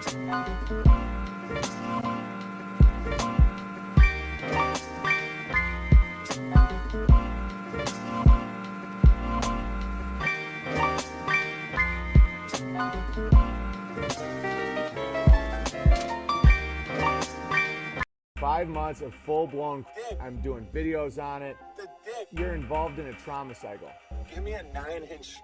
5 months of full-blown I'm doing videos on it. The dick. You're involved in a trauma cycle. Give me a 9-inch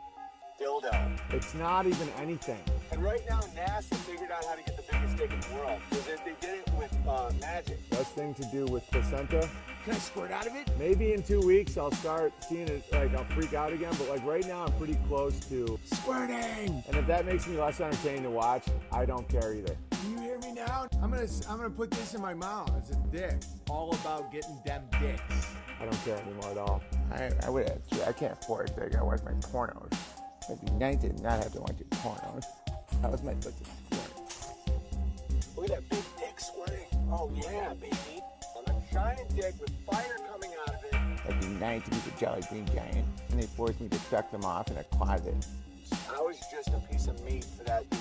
dildo. It's not even anything. And right now, NASA figured out how to get the biggest dick in the world. Because they did it with magic. Best thing to do with placenta. Can I squirt out of it? Maybe in 2 weeks I'll start seeing it, like I'll freak out again, but like right now I'm pretty close to Squirting! And if that makes me less entertaining to watch, I don't care either. Can you hear me now? I'm gonna put this in my mouth. It's a dick. All about getting them dicks. I don't care anymore at all. I can't afford it. I gotta watch my pornos. It'd be nice to not have to watch your pornos. That was my pussy squirt. Look at that big dick squirting. Oh yeah, baby. On a giant dick with fire coming out of it. It'd be nice to be the Jolly Green Giant, and they forced me to suck them off in a closet. I was just a piece of meat for that dude.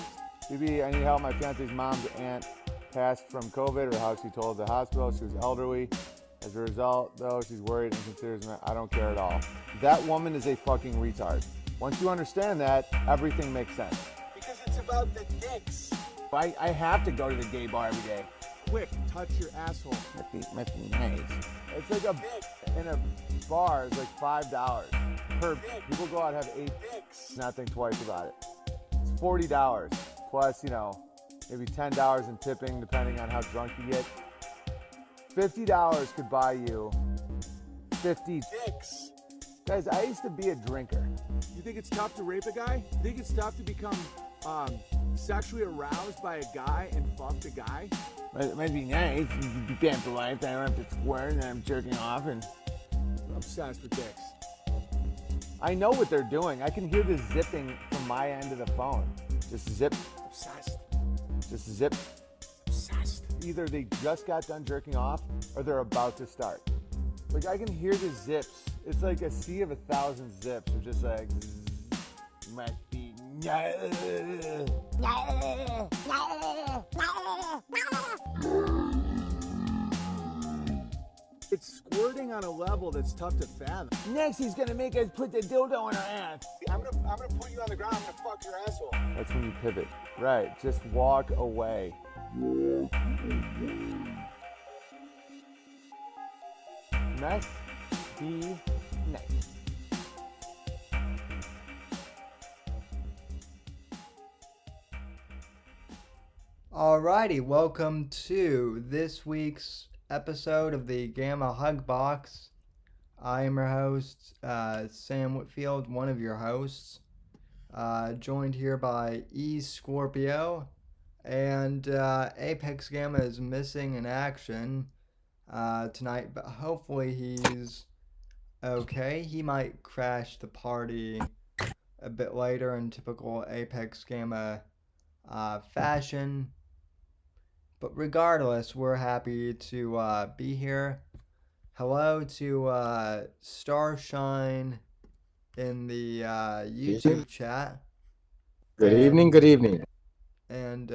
BB, I need help. My fiance's mom's aunt passed from COVID, or how she told the hospital. She was elderly. As a result, though, she's worried and considers me. I don't care at all. That woman is a fucking retard. Once you understand that, everything makes sense. Because it's about the dicks. I have to go to the gay bar every day. Quick, touch your asshole. Must be nice. It's like in a bar, it's like $5 per. People go out and have 8 Dicks. not think twice about it. It's $40 plus, maybe $10 in tipping depending on how drunk you get. $50 could buy you 50 Dicks. Guys, I used to be a drinker. You think it's tough to rape a guy? You think it's tough to become sexually aroused by a guy and fuck the guy? It might be nice. You can be banned for life. I don't have to swear and I'm jerking off and I'm obsessed with dicks. I know what they're doing. I can hear the zipping from my end of the phone. Just zip. Obsessed. Just zip. Obsessed. Either they just got done jerking off or they're about to start. Like, I can hear the zips. It's like a sea of 1,000 zips. They're just like, must be It's squirting on a level that's tough to fathom. Next, he's gonna make us put the dildo in our ass. I'm gonna put you on the ground. I'm gonna fuck your asshole. that's when you pivot. Right, just walk away. Must be Nice. Alrighty, welcome to this week's episode of the Gamma Hugbox. I am your host, Sam Whitfield, one of your hosts, joined here by E Scorpio, and Apex Gamma is missing in action tonight, but hopefully he's okay. He might crash the party a bit later in typical Apex Gamma fashion. But regardless, we're happy to be here. Hello to Starshine in the YouTube chat. Good evening, good evening. And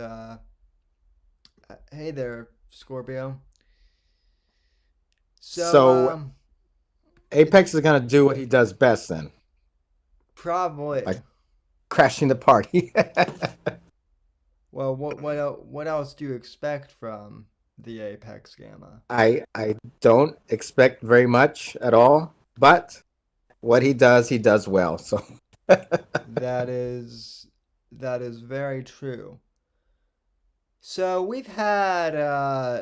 hey there, Scorpio. So Apex is going to do what he does best then, probably. like crashing the party. Well, what else do you expect from the Apex Gamma? I don't expect very much at all, but what he does well. So That is very true. So we've had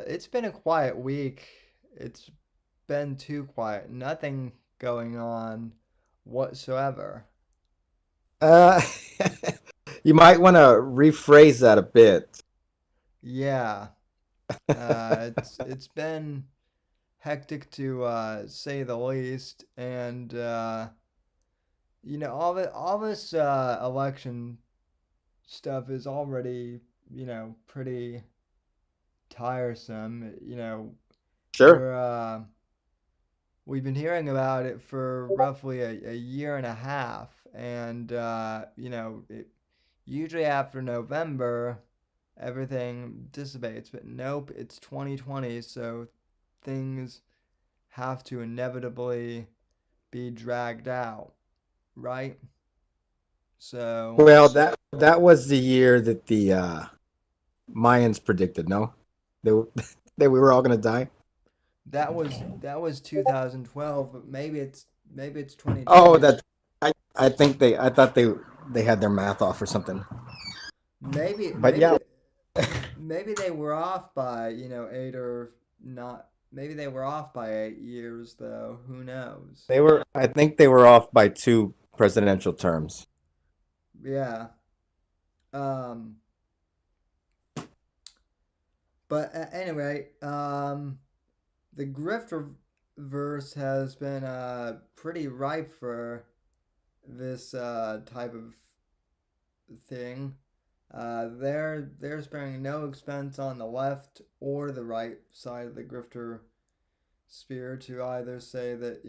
it's been a quiet week. It's been too quiet. Nothing going on whatsoever. you might want to rephrase that a bit. Yeah. It's been hectic to say the least, and all this election stuff is already pretty tiresome. Sure. We've been hearing about it for roughly a year and a half, and usually after November, everything dissipates. But nope, it's 2020, so things have to inevitably be dragged out, right? So Well, that was the year that the Mayans predicted. No, they were, that we were all gonna die. that was 2012, but maybe it's Oh, 2020. that I thought they had their math off or something. Maybe But yeah, maybe maybe they were off by, 8 or not. Maybe they were off by 8 years, though. Who knows? they were. I think they were off by 2 presidential terms. Yeah. Um. But anyway, the grifter verse has been pretty ripe for this type of thing. They're sparing no expense on the left or the right side of the grifter sphere to either say that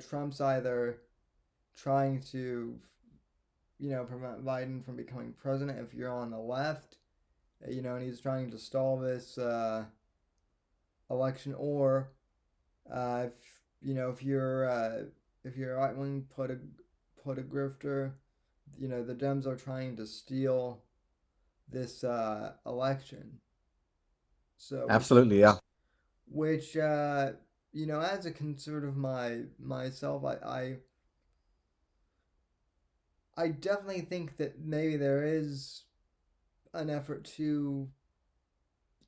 Trump's either trying to prevent Biden from becoming president if you're on the left, and he's trying to stall this election, or if you're right wing, put a grifter. The Dems are trying to steal this election. So Absolutely, yeah. which as a conservative myself, I definitely think that maybe there is an effort to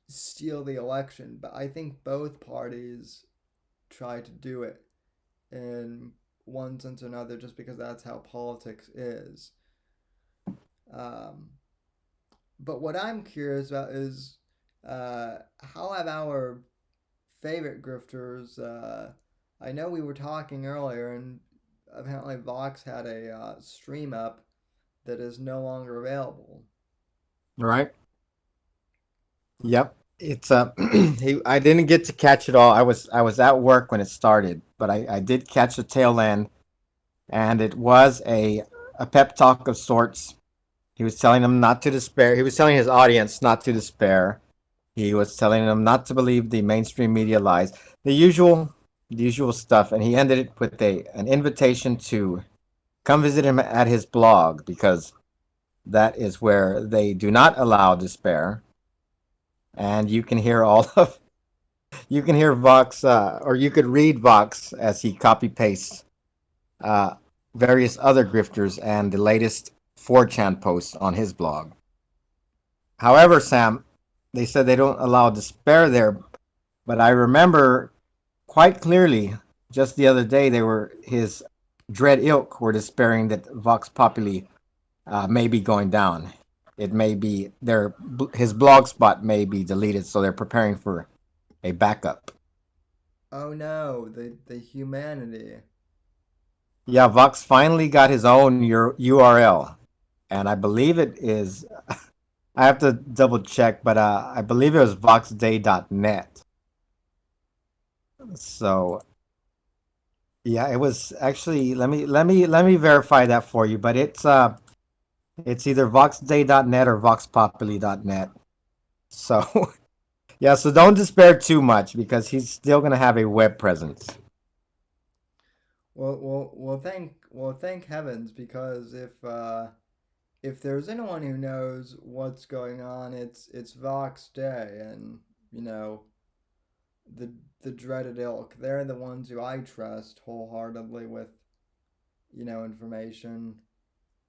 steal the election, but I think both parties try to do it in one sense or another, just because that's how politics is. Um, but what I'm curious about is how have our favorite grifters? I know we were talking earlier, and apparently Vox had a stream up that is no longer available. Right. Yep. It's I didn't get to catch it all. I was at work when it started, but I did catch the tail end, and it was a pep talk of sorts. He was telling them not to despair. He was telling his audience not to despair. He was telling them not to believe the mainstream media lies. The usual stuff, and he ended it with an invitation to come visit him at his blog, because that is where they do not allow despair. And you can hear all of you can hear Vox, or you could read Vox as he copy pastes uh, various other grifters and the latest 4chan posts on his blog. However, Sam, they said they don't allow despair there, but I remember quite clearly just the other day his dread ilk were despairing that Vox Populi may be going down. It may be his blog spot may be deleted, so they're preparing for a backup. Oh no, the humanity. Yeah, Vox finally got his own URL, and I believe it is. I have to double check, but I believe it was voxday.net. So yeah, it was actually. Let me verify that for you, but it's either voxday.net or voxpopuli.net. So yeah, so don't despair too much, because he's still gonna have a web presence. Thank heavens, because if there's anyone who knows what's going on, it's Vox Day, and the the dreaded ilk. They're the ones who I trust wholeheartedly with information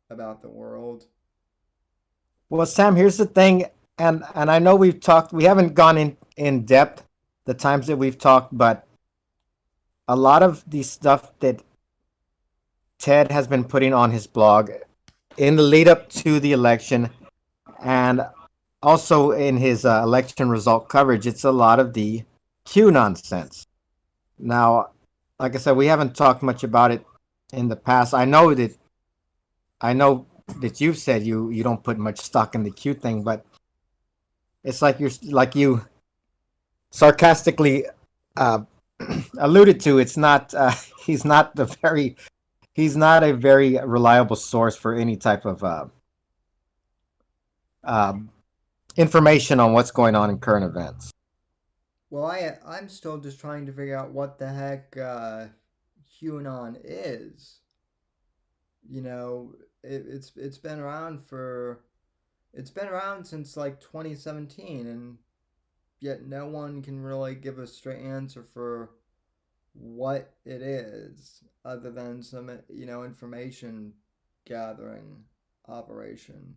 about the world. Well, Sam, here's the thing, and I know we haven't gone in depth the times that we've talked, but a lot of the stuff that Ted has been putting on his blog in the lead up to the election, and also in his election result coverage, it's a lot of the Q nonsense. Now, like I said, we haven't talked much about it in the past. I know that you've said you don't put much stock in the Q thing, but it's like you sarcastically uh, alluded to. It's not he's not a very reliable source for any type of um, information on what's going on in current events. Well, I'm still just trying to figure out what the heck QAnon is. You know, it's been around for it's been around since like 2017, and yet no one can really give a straight answer for what it is, other than some information gathering operation,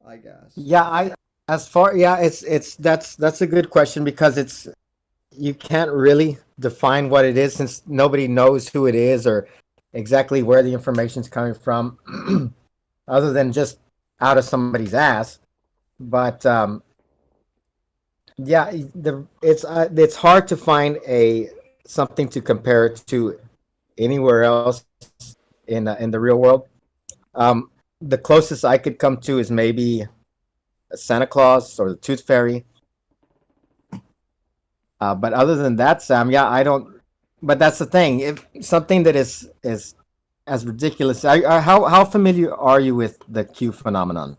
I guess. Yeah, I as far yeah, it's that's a good question because it's you can't really define what it is since nobody knows who it is or exactly where the information's coming from, other than just out of somebody's ass. But yeah, it's hard to find a something to compare it to anywhere else in the real world. Um, the closest I could come to is maybe Santa Claus or the Tooth Fairy. But other than that, Sam, yeah, I don't. But that's the thing. If something that is as ridiculous, how familiar are you with the Q phenomenon?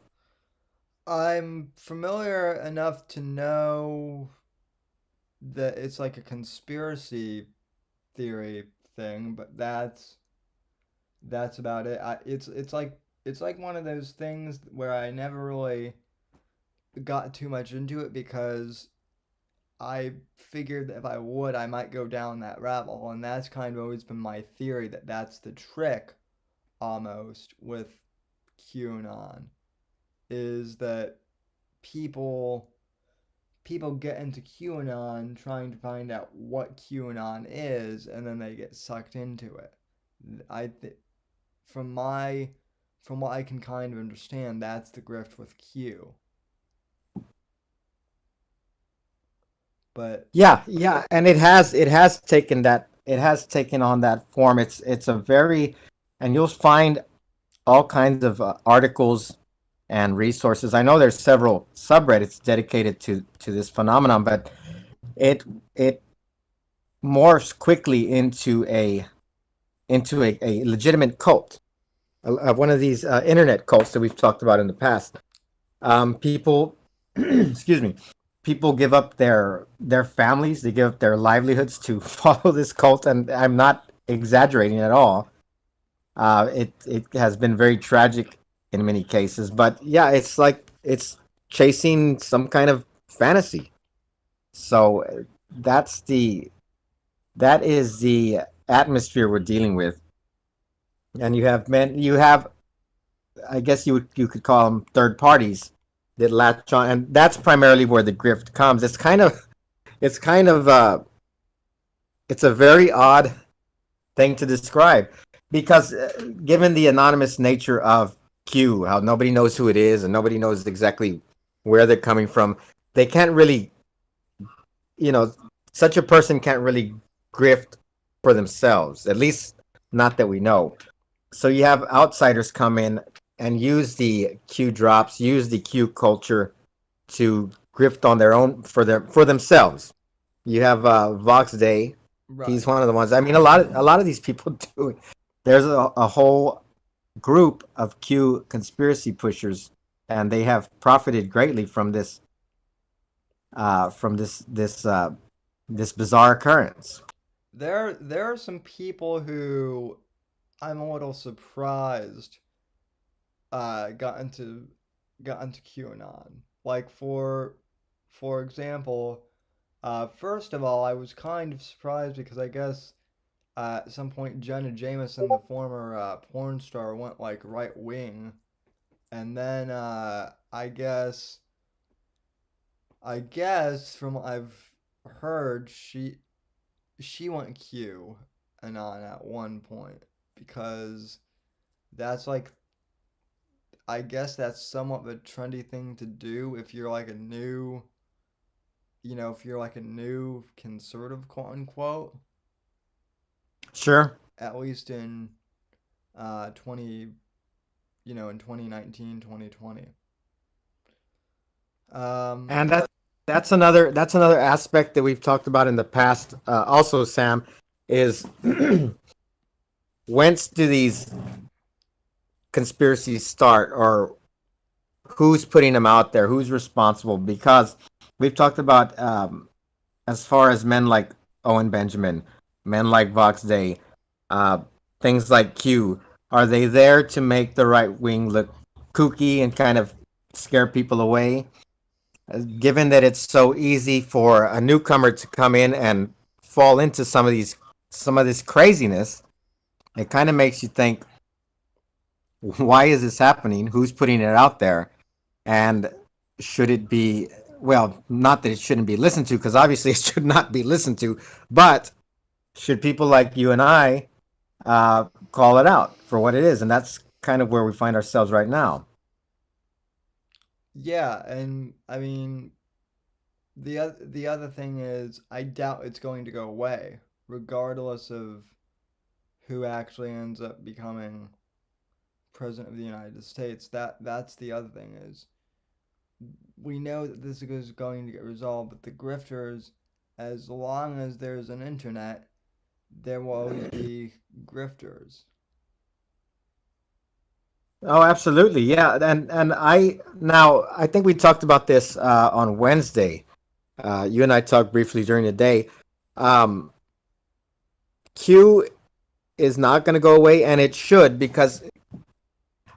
I'm familiar enough to know that it's like a conspiracy theory thing, but that's about it. It's like one of those things where I never really got too much into it because I figured that if I would, I might go down that rabbit hole, and that's kind of always been my theory that that's the trick, almost with QAnon, is that people people get into QAnon trying to find out what QAnon is, and then they get sucked into it. I th- from my from what I can kind of understand, that's the grift with Q. But Yeah, yeah, and it has taken on that form. It's a very and you'll find all kinds of articles and resources. I know there's several subreddits dedicated to this phenomenon, but it it morphs quickly into a legitimate cult, one of these internet cults that we've talked about in the past. People, excuse me, people give up their families, they give up their livelihoods to follow this cult, and I'm not exaggerating at all. It has been very tragic in many cases, but yeah, it's like it's chasing some kind of fantasy. So that's the that is the atmosphere we're dealing with, and you have I guess you could call them third parties that latch on, and that's primarily where the grift comes. It's kind of it's a very odd thing to describe because given the anonymous nature of Q, how nobody knows who it is and nobody knows exactly where they're coming from, they can't really, you know, such a person can't really grift for themselves, at least not that we know. So you have outsiders come in and use the Q drops, use the Q culture to grift on their own for themselves. You have Vox Day. He's right. one of the ones. I mean, a lot of these people do. There's a whole group of Q conspiracy pushers, and they have profited greatly from this bizarre occurrence. There are some people who I'm a little surprised uh got into got into QAnon. Like for example, first of all, I was kind of surprised because I guess at some point Jenna Jameson, the former porn star, went like right wing, and then I guess from what I've heard, she went Q anon at one point because that's like I guess that's somewhat of a trendy thing to do if you're like a new, if you're like a new conservative, quote unquote, Sure. at least in 20, in 2019, 2020. Um, And that's another aspect that we've talked about in the past. Also, Sam, is whence do these conspiracies start, or who's putting them out there, who's responsible, because we've talked about as far as men like Owen Benjamin, men like Vox Day, uh, things like Q, are they there to make the right wing look kooky and kind of scare people away? Given that it's so easy for a newcomer to come in and fall into some of this craziness, it kind of makes you think, why is this happening? Who's putting it out there? And should it be, well, not that it shouldn't be listened to, because obviously it should not be listened to, but should people like you and I call it out for what it is? And that's kind of where we find ourselves right now. Yeah, and I mean, the other thing is, I doubt it's going to go away, regardless of who actually ends up becoming president of the United States. That's the other thing is, we know that this is going to get resolved, but the grifters, as long as there's an internet, there will always be grifters. Oh, absolutely. Yeah. And I think we talked about this on Wednesday. You and I talked briefly during the day. Um, Q is not going to go away, and it should, because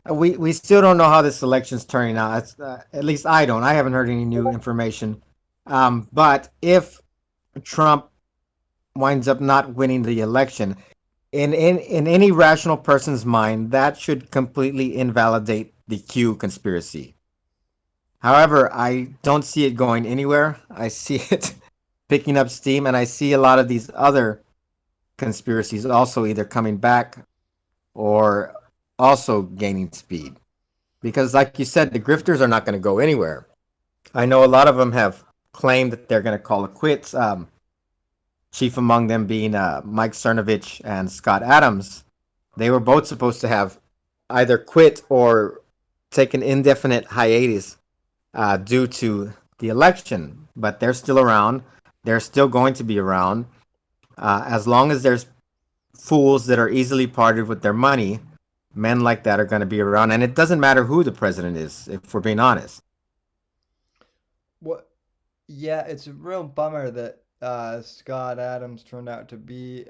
we still don't know how this election's turning out. At least I don't. I haven't heard any new information. But if Trump winds up not winning the election, in any rational person's mind, that should completely invalidate the Q conspiracy. However, I don't see it going anywhere. I see it picking up steam, and I see a lot of these other conspiracies also either coming back or also gaining speed. Because, like you said, the grifters are not going to go anywhere. I know a lot of them have claimed that they're going to call it quits. Chief among them being Mike Cernovich and Scott Adams. They were both supposed to have either quit or take an indefinite hiatus due to the election, but they're still around. They're still going to be around. As long as there's fools that are easily parted with their money, men like that are going to be around. And it doesn't matter who the president is, if we're being honest. What? Yeah, it's a real bummer that Scott Adams turned out to be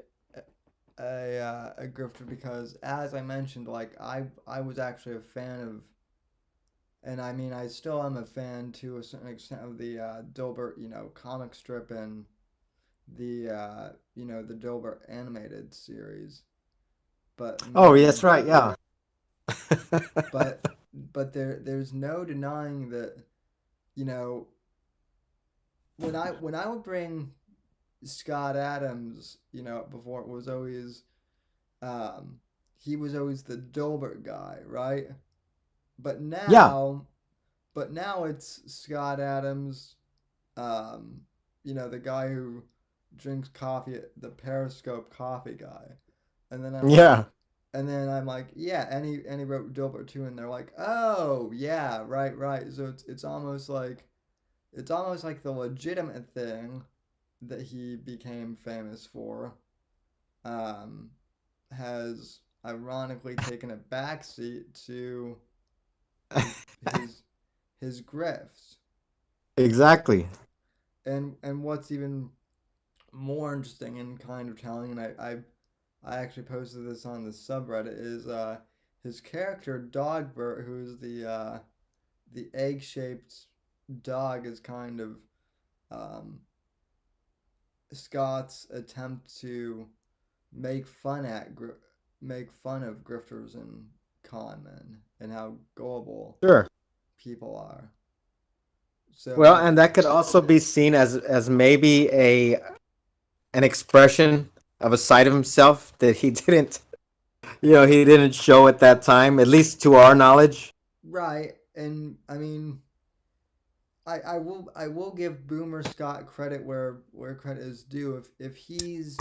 a grifter because, as I mentioned, like I was actually a fan of, and I mean I still am a fan to a certain extent of the Dilbert, comic strip and the the Dilbert animated series. But Oh, that's man, right. Yeah. but there's no denying that you know when I would bring Scott Adams, before it was always he was always the Dilbert guy, right? But Yeah. now it's Scott Adams, the guy who drinks coffee, the Periscope coffee guy. And then I'm like Yeah. yeah, and he wrote Dilbert too, and they're like, oh yeah, right, right. So it's almost like the legitimate thing that he became famous for, um, has ironically taken a backseat to his his his grifts. Exactly. And what's even more interesting and kind of telling, and I actually posted this on the subreddit, is his character Dogbert, who's the egg shaped dog, is kind of um, Scott's attempt to make fun at make fun of grifters and con men and how gullible Sure. people are. Well, So and that could also be seen as maybe a an expression of a side of himself that he didn't, he didn't show at that time, at least to our knowledge. right, and I mean, I will give Boomer Scott credit where credit is due. If he's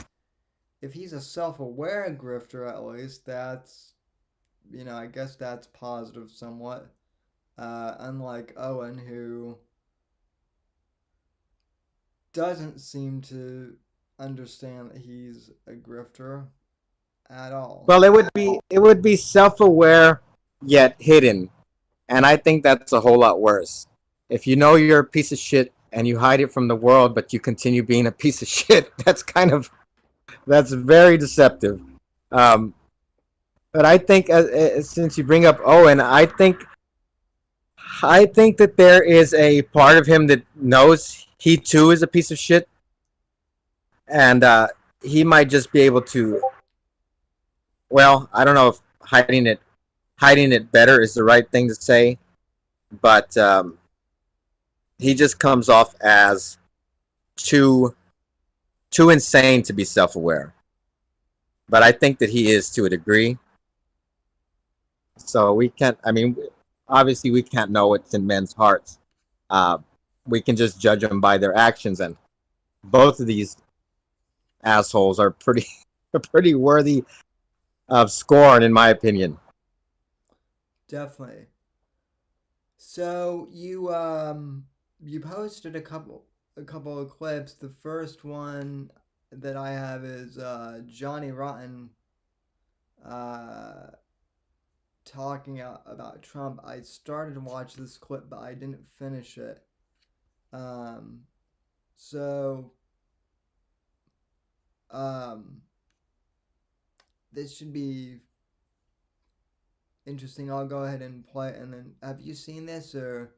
a self-aware grifter, at least that's, I guess that's positive somewhat. Unlike Owen, who doesn't seem to understand that he's a grifter at all. Well, it would be self-aware yet hidden, And I think that's a whole lot worse. If you know you're a piece of shit and you hide it from the world, but you continue being a piece of shit, that's very deceptive. Um, but I think, since you bring up Owen, I think that there is a part of him that knows he too is a piece of shit, and he might just be able to. Well, I don't know if hiding it better is the right thing to say, but he just comes off as too insane to be self-aware. But I think that he is to a degree. So we can't. I mean, obviously we can't know what's in men's hearts. We can just judge them by their actions, and both of these assholes are pretty worthy of scorn, in my opinion. Definitely. So you posted a couple of clips. The first one that I have is Johnny Rotten talking about Trump. I started to watch this clip, but I didn't finish it. So this should be interesting. I'll go ahead and play it. And then, have you seen this or?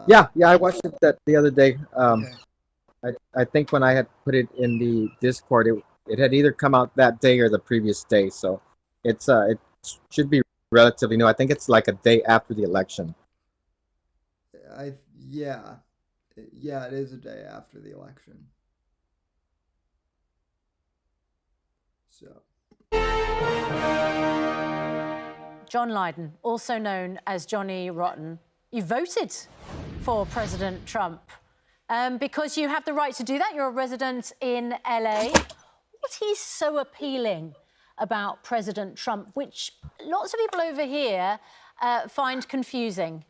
Yeah, I watched it the other day. Okay. I think when I had put it in the Discord, it had either come out that day or the previous day. So it should be relatively new. I think it's like a day after the election. Yeah, it is a day after the election. So. John Lydon, also known as Johnny Rotten, you voted for President Trump because you have the right to do that. You're a resident in LA. What is so appealing about President Trump, which lots of people over here find confusing?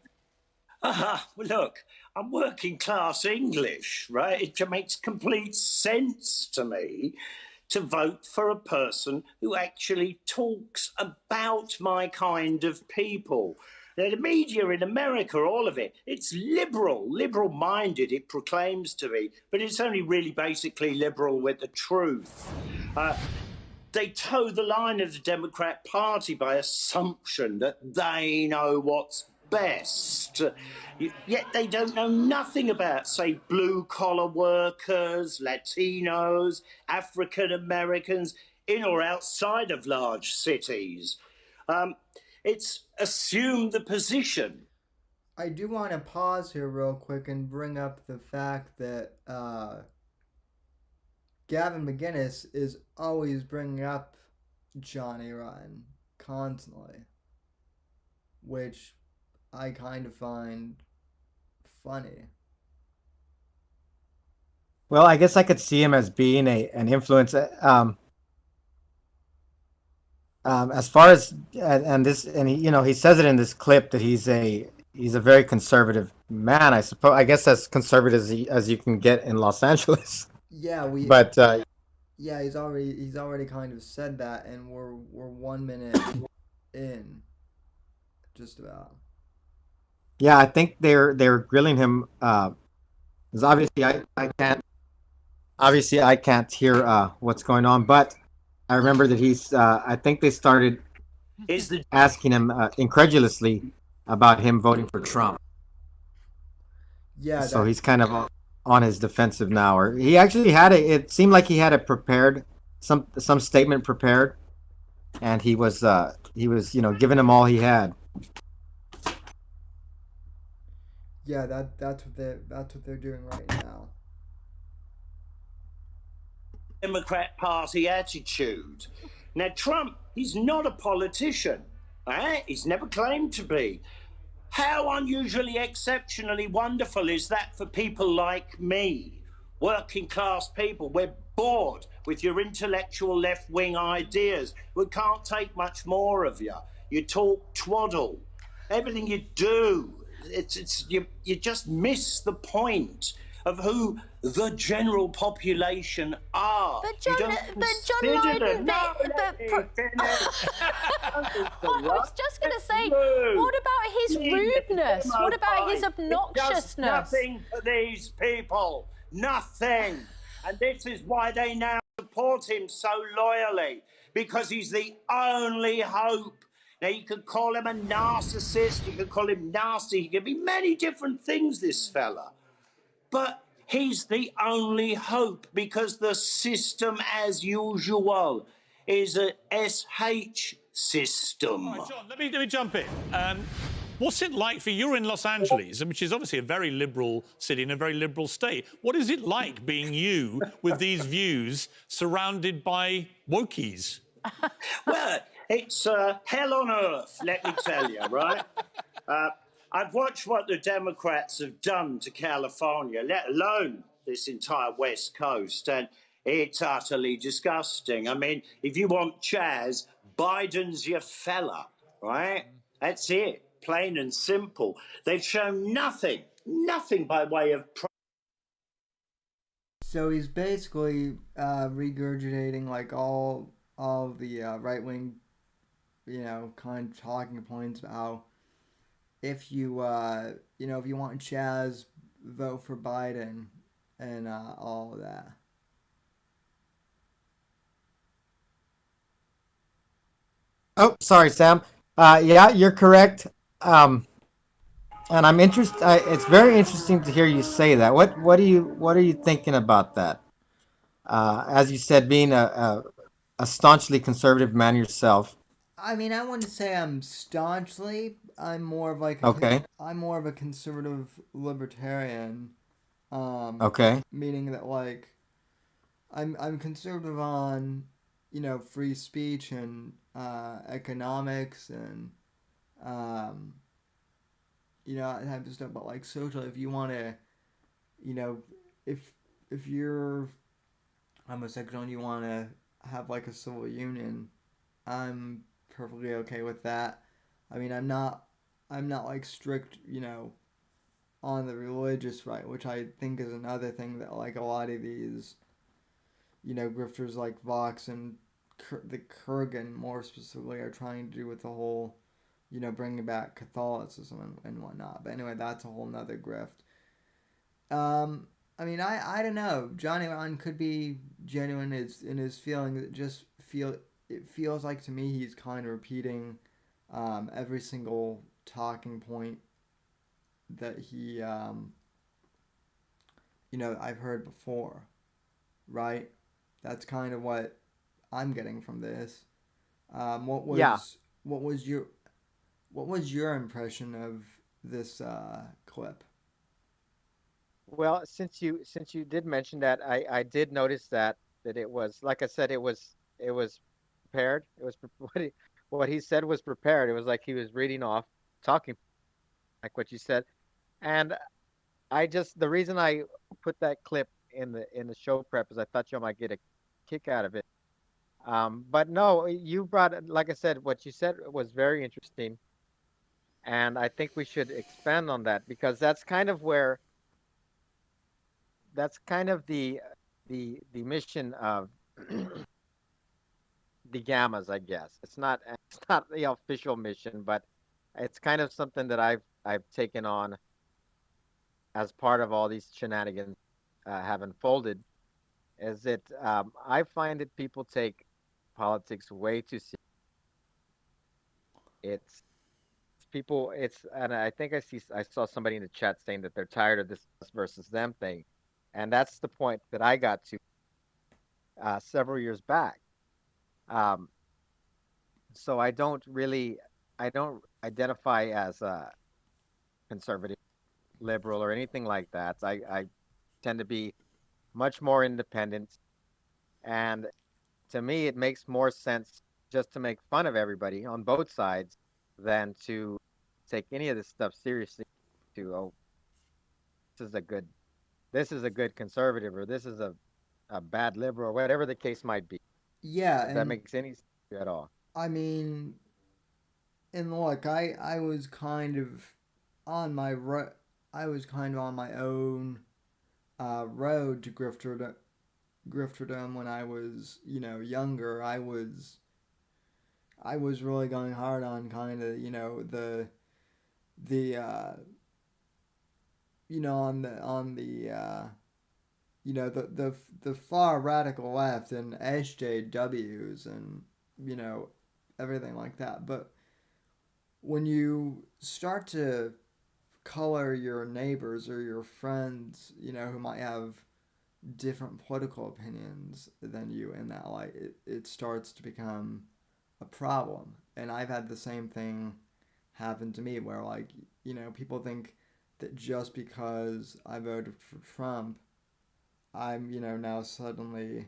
Well, look, I'm working class English, right? It makes complete sense to me to vote for a person who actually talks about my kind of people. Now, the media in America, all of it, it's liberal-minded, it proclaims to be, but it's only really basically liberal with the truth. They toe the line of the Democrat Party by assumption that they know what's best. Yet they don't know nothing about, say, blue-collar workers, Latinos, African Americans, in or outside of large cities. It's assume the position. I do want to pause here real quick and bring up the fact that Gavin McInnes is always bringing up Johnny Rotten constantly, which I kind of find funny. Well, I guess I could see him as being an influence. As far as he says it in this clip that he's a very conservative man. I guess as conservative as you can get in Los Angeles. Yeah, yeah, he's already kind of said that, and we're 1 minute in, just about. Yeah, I think they're grilling him. Because obviously I can't hear what's going on, but I remember that he's. I think they started asking him incredulously about him voting for Trump. Yeah. So he's kind of on his defensive now, or he actually had it. It seemed like he had it prepared, some statement prepared, and he was giving him all he had. Yeah, that's what they're doing right now. Democrat Party attitude. Now, Trump, he's not a politician. Right? He's never claimed to be. How unusually, exceptionally wonderful is that for people like me, working class people? We're bored with your intellectual left-wing ideas. We can't take much more of you. You talk twaddle. Everything you do, you just miss the point. of who the general population are. But You John, don't but John consider Lydon, them. No, but, let me finish. Don't I was interrupt. just going to say, Rude. what about his rudeness? What about his It does obnoxiousness? nothing for these people. Nothing. And this is why they now support him so loyally, because he's the only hope. Now, you could call him a narcissist, you could call him nasty, he could be many different things, this fella. But he's the only hope, because the system, as usual, is a SH system. All right, John, let me jump in. What's it like for you? You're in Los Angeles, which is obviously a very liberal city in a very liberal state. What is it like being you with these views surrounded by wokies? Well, it's hell on earth, let me tell you, right? I've watched what the Democrats have done to California, let alone this entire West Coast, and it's utterly disgusting. I mean, if you want Chaz, Biden's your fella, right? That's it, plain and simple. They've shown nothing by way of... So he's basically regurgitating like all the right wing, kind of talking points about how if you if you want Chaz, vote for Biden and all of that. Oh, sorry, Sam. Yeah, you're correct. And I'm interested. It's very interesting to hear you say that. What are you thinking about that? As you said, being a staunchly conservative man yourself. I mean, I wouldn't say I'm staunchly. I'm more of like I'm more of a conservative libertarian. Okay. Meaning that like I'm conservative on free speech and economics and that type of stuff. But like social, if you want to, if you're homosexual and you want to have like a civil union, I'm perfectly okay with that. I mean, I'm not like strict, on the religious right, which I think is another thing that like a lot of these, grifters like Vox and the Kurgan more specifically are trying to do with the whole, bringing back Catholicism and whatnot. But anyway, that's a whole nother grift. I mean, I don't know. Johnny Rotten could be genuine in his feelings. It feels like to me he's kind of repeating every single talking point that he I've heard before, right? That's kind of what I'm getting from this. What was your impression of this clip? Well, since you did mention that, I did notice that it was, like I said, it was prepared. It was what he said was prepared. It was like he was reading off, talking like what you said. And the reason I put that clip in the show prep is I thought you might get a kick out of it. But no, you brought, like I said, what you said was very interesting. And I think we should expand on that, because that's kind of the mission of the Gammas, I guess. It's not the official mission, but it's kind of something that I've taken on as part of all these shenanigans have unfolded. Is that I find that people take politics way too seriously. It's people. And I think I saw somebody in the chat saying that they're tired of this us versus them thing, and that's the point that I got to several years back. So I don't identify as a conservative, liberal, or anything like that. I tend to be much more independent, and to me, it makes more sense just to make fun of everybody on both sides than to take any of this stuff seriously. This is a good conservative, or this is a bad liberal, or whatever the case might be. Yeah, if that makes any sense at all. I mean, and look, I was kind of on my own road to grifterdom when I was, younger. I was really going hard on kind of, the on the the far radical left and SJWs and you know everything like that. But when you start to color your neighbors or your friends, who might have different political opinions than you in that light, it starts to become a problem. And I've had the same thing happen to me where, like, people think that just because I voted for Trump, I'm, now suddenly,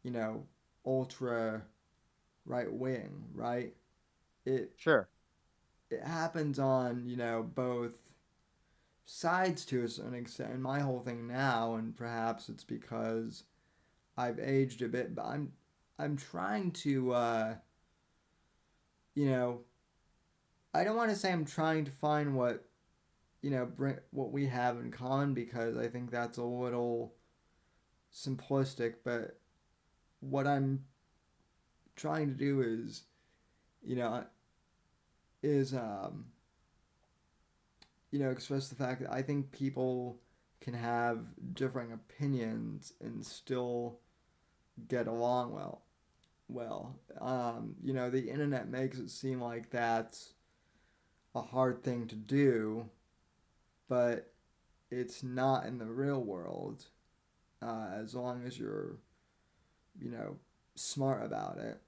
you know, ultra right wing, right? It Sure. it happens on, both sides to a certain extent. And my whole thing now, and perhaps it's because I've aged a bit, but I'm trying to you know, I don't want to say I'm trying to find what, what we have in common, because I think that's a little simplistic, but what I'm trying to do is, you know, is express the fact that I think people can have differing opinions and still get along well. The internet makes it seem like that's a hard thing to do, but it's not in the real world, as long as you're, smart about it.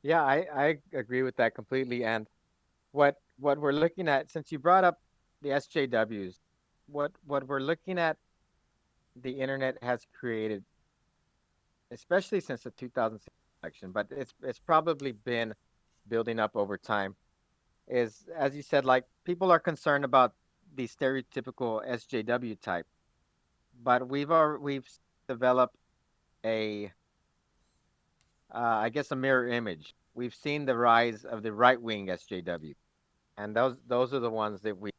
Yeah, I agree with that completely. And what we're looking at, since you brought up the SJWs, what we're looking at the internet has created, especially since the 2006 election, but it's probably been building up over time, is, as you said, like, people are concerned about the stereotypical SJW type, but we've developed a I guess a mirror image. We've seen the rise of the right wing SJW, and those are the ones that we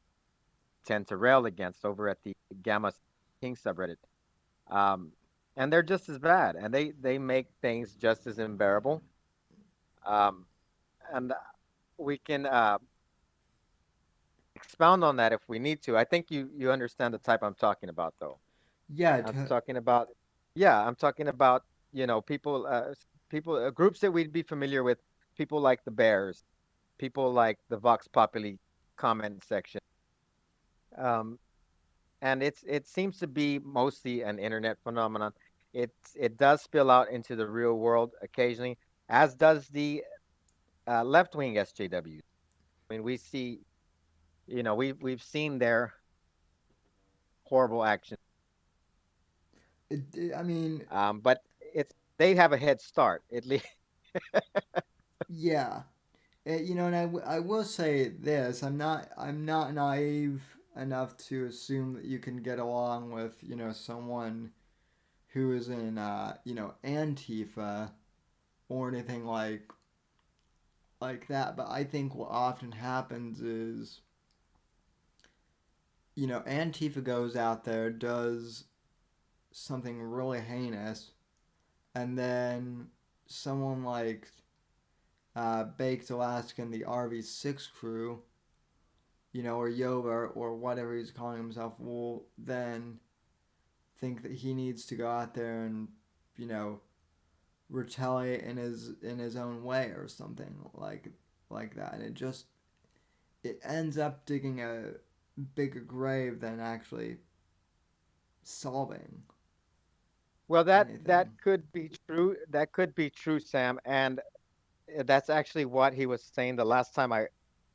tend to rail against over at the Gamma King subreddit. Um, and they're just as bad, and they make things just as unbearable. Um, and we can expound on that if we need to. I think you understand the type I'm talking about, though. Yeah, I'm talking about, yeah, I'm talking about, people, groups that we'd be familiar with, people like the Bears, people like the Vox Populi comment section. Um, and it seems to be mostly an internet phenomenon. It does spill out into the real world occasionally, as does the left wing SJWs. I mean, we see, we've seen their horrible actions. I mean, But they have a head start at least. yeah. And I will say this: I'm not naive enough to assume that you can get along with someone who is in Antifa or anything like that. But I think what often happens is Antifa goes out there, does something really heinous, and then someone like Baked Alaska and the RV6 crew, or Yoba or whatever he's calling himself, will then think that he needs to go out there and, you know, retaliate in his own way or something like that. And it ends up digging a bigger grave than actually solving Well, that anything. could be true. That could be true, Sam, and that's actually what he was saying the last time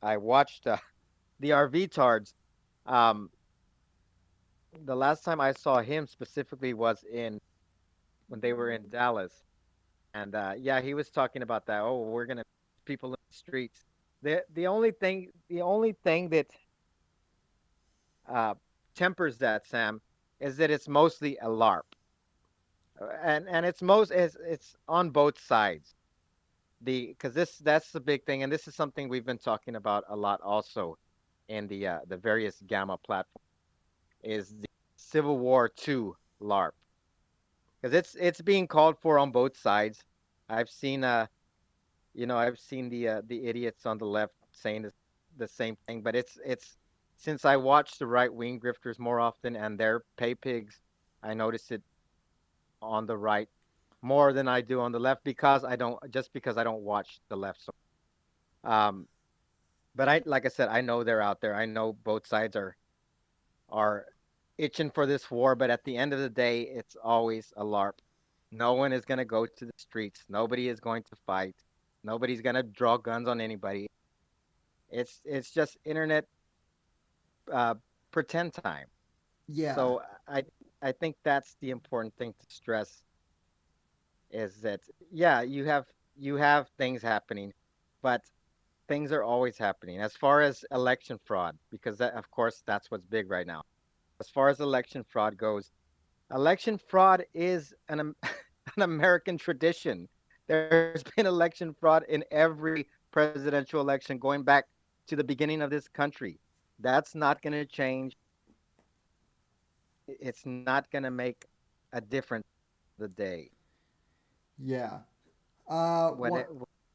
I watched the RV Tards. Um, the last time I saw him specifically was in when they were in Dallas, and yeah, he was talking about that. Oh, we're gonna people in the streets. The only thing that uh, tempers that, Sam, is that it's mostly a LARP, and it's on both sides. Because that's the big thing, and this is something we've been talking about a lot also in the various Gamma platforms. is the Civil War II LARP, because it's being called for on both sides. I've seen I've seen the idiots on the left saying the same thing, but it's since I watch the right wing grifters more often and their pay pigs, I notice it on the right more than I do on the left because I don't watch the left. So, um, but like I said, I know they're out there. I know both sides are itching for this war, but at the end of the day, it's always a LARP. No one is gonna go to the streets. Nobody is going to fight. Nobody's gonna draw guns on anybody. It's just internet uh, pretend time. Yeah. So I think that's the important thing to stress is that yeah, you have things happening, but things are always happening. As far as election fraud, because that, of course, that's what's big right now. As far as election fraud goes, election fraud is an American tradition. There's been election fraud in every presidential election going back to the beginning of this country. That's not going to change. It's not going to make a difference the day. Yeah. What What?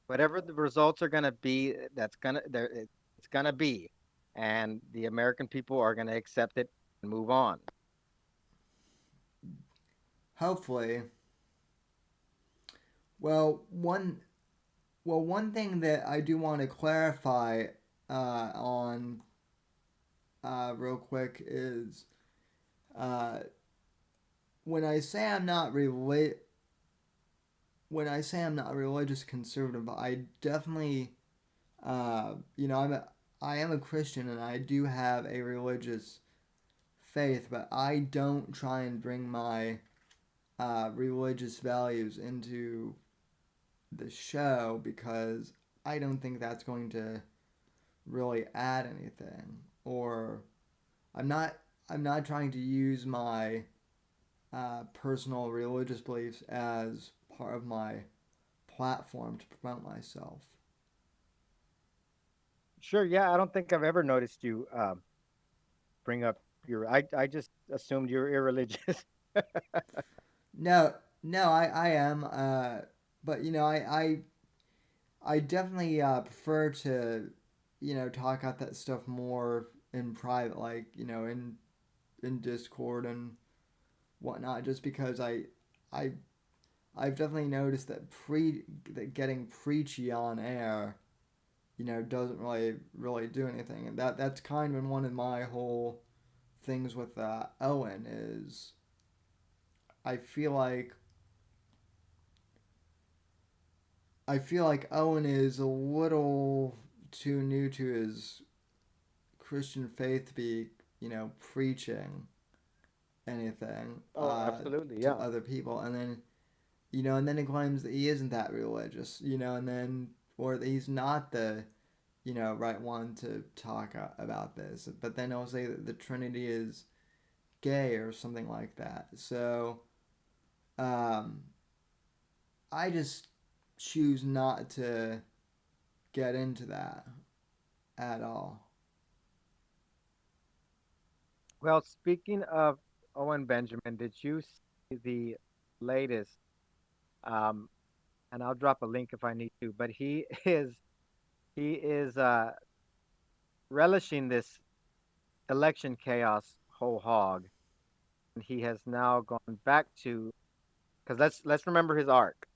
whatever the results are going to be, it's going to be, and the American people are going to accept it and move on. Hopefully. Well, one thing that I do want to clarify on real quick is uh, when I say I'm not when I say I'm not a religious conservative, I definitely I am a Christian and I do have a religious faith, but I don't try and bring my religious values into the show because I don't think that's going to really add anything. Or I'm not I'm not trying to use my personal religious beliefs as part of my platform to promote myself. Sure, yeah, I don't think I've ever noticed you bring up your. I just assumed you're irreligious. No, no, I am. But I definitely prefer to, talk about that stuff more in private, like in Discord and whatnot. Just because I, I've definitely noticed that that getting preachy on air, doesn't really do anything, and that's kind of been one of my whole things with Owen is I feel like Owen is a little too new to his Christian faith to be, preaching anything Oh, absolutely, to yeah. other people, and then and then he claims that he isn't that religious, and then or that he's not the right one to talk about this, but then he'll say that the Trinity is gay or something like that. So, um, I just choose not to get into that at all. Well, speaking of Owen Benjamin, did you see the latest? Um, and I'll drop a link if I need to. But he is relishing this election chaos whole hog, and he has now gone back to because let's remember his arc.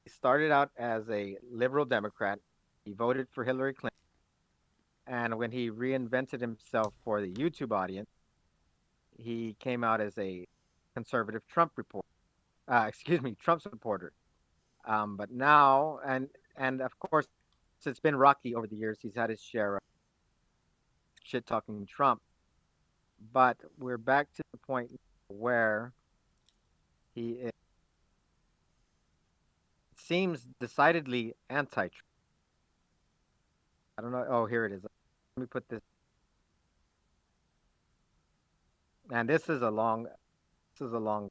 He started out as a liberal Democrat. He voted for Hillary Clinton, and when he reinvented himself for the YouTube audience, he came out as a conservative Trump report. Excuse me, Trump supporter. But now, and of course, it's been rocky over the years. He's had his share of shit talking Trump, but we're back to the point where he seems decidedly anti-Trump. I don't know. Oh, here it is. Let me put this. And this is a long. This is a long.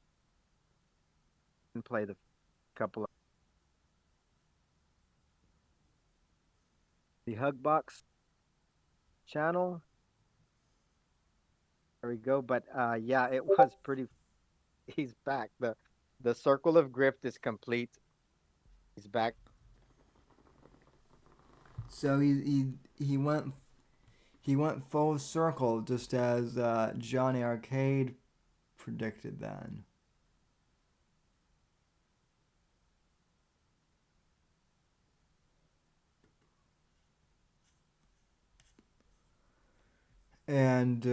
And play the couple of the Hugbox channel. There we go. But yeah, it was pretty. He's back. The circle of grift is complete. He's back. So he went full circle, just as Johnny Arcade predicted then. And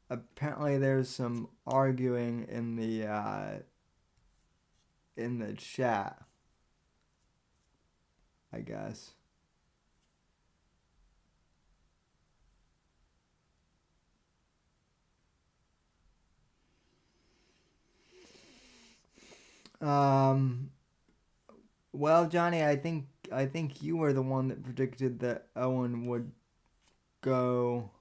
apparently there's some arguing in the chat, I guess. Well, Johnny, I think you were the one that predicted that Owen would go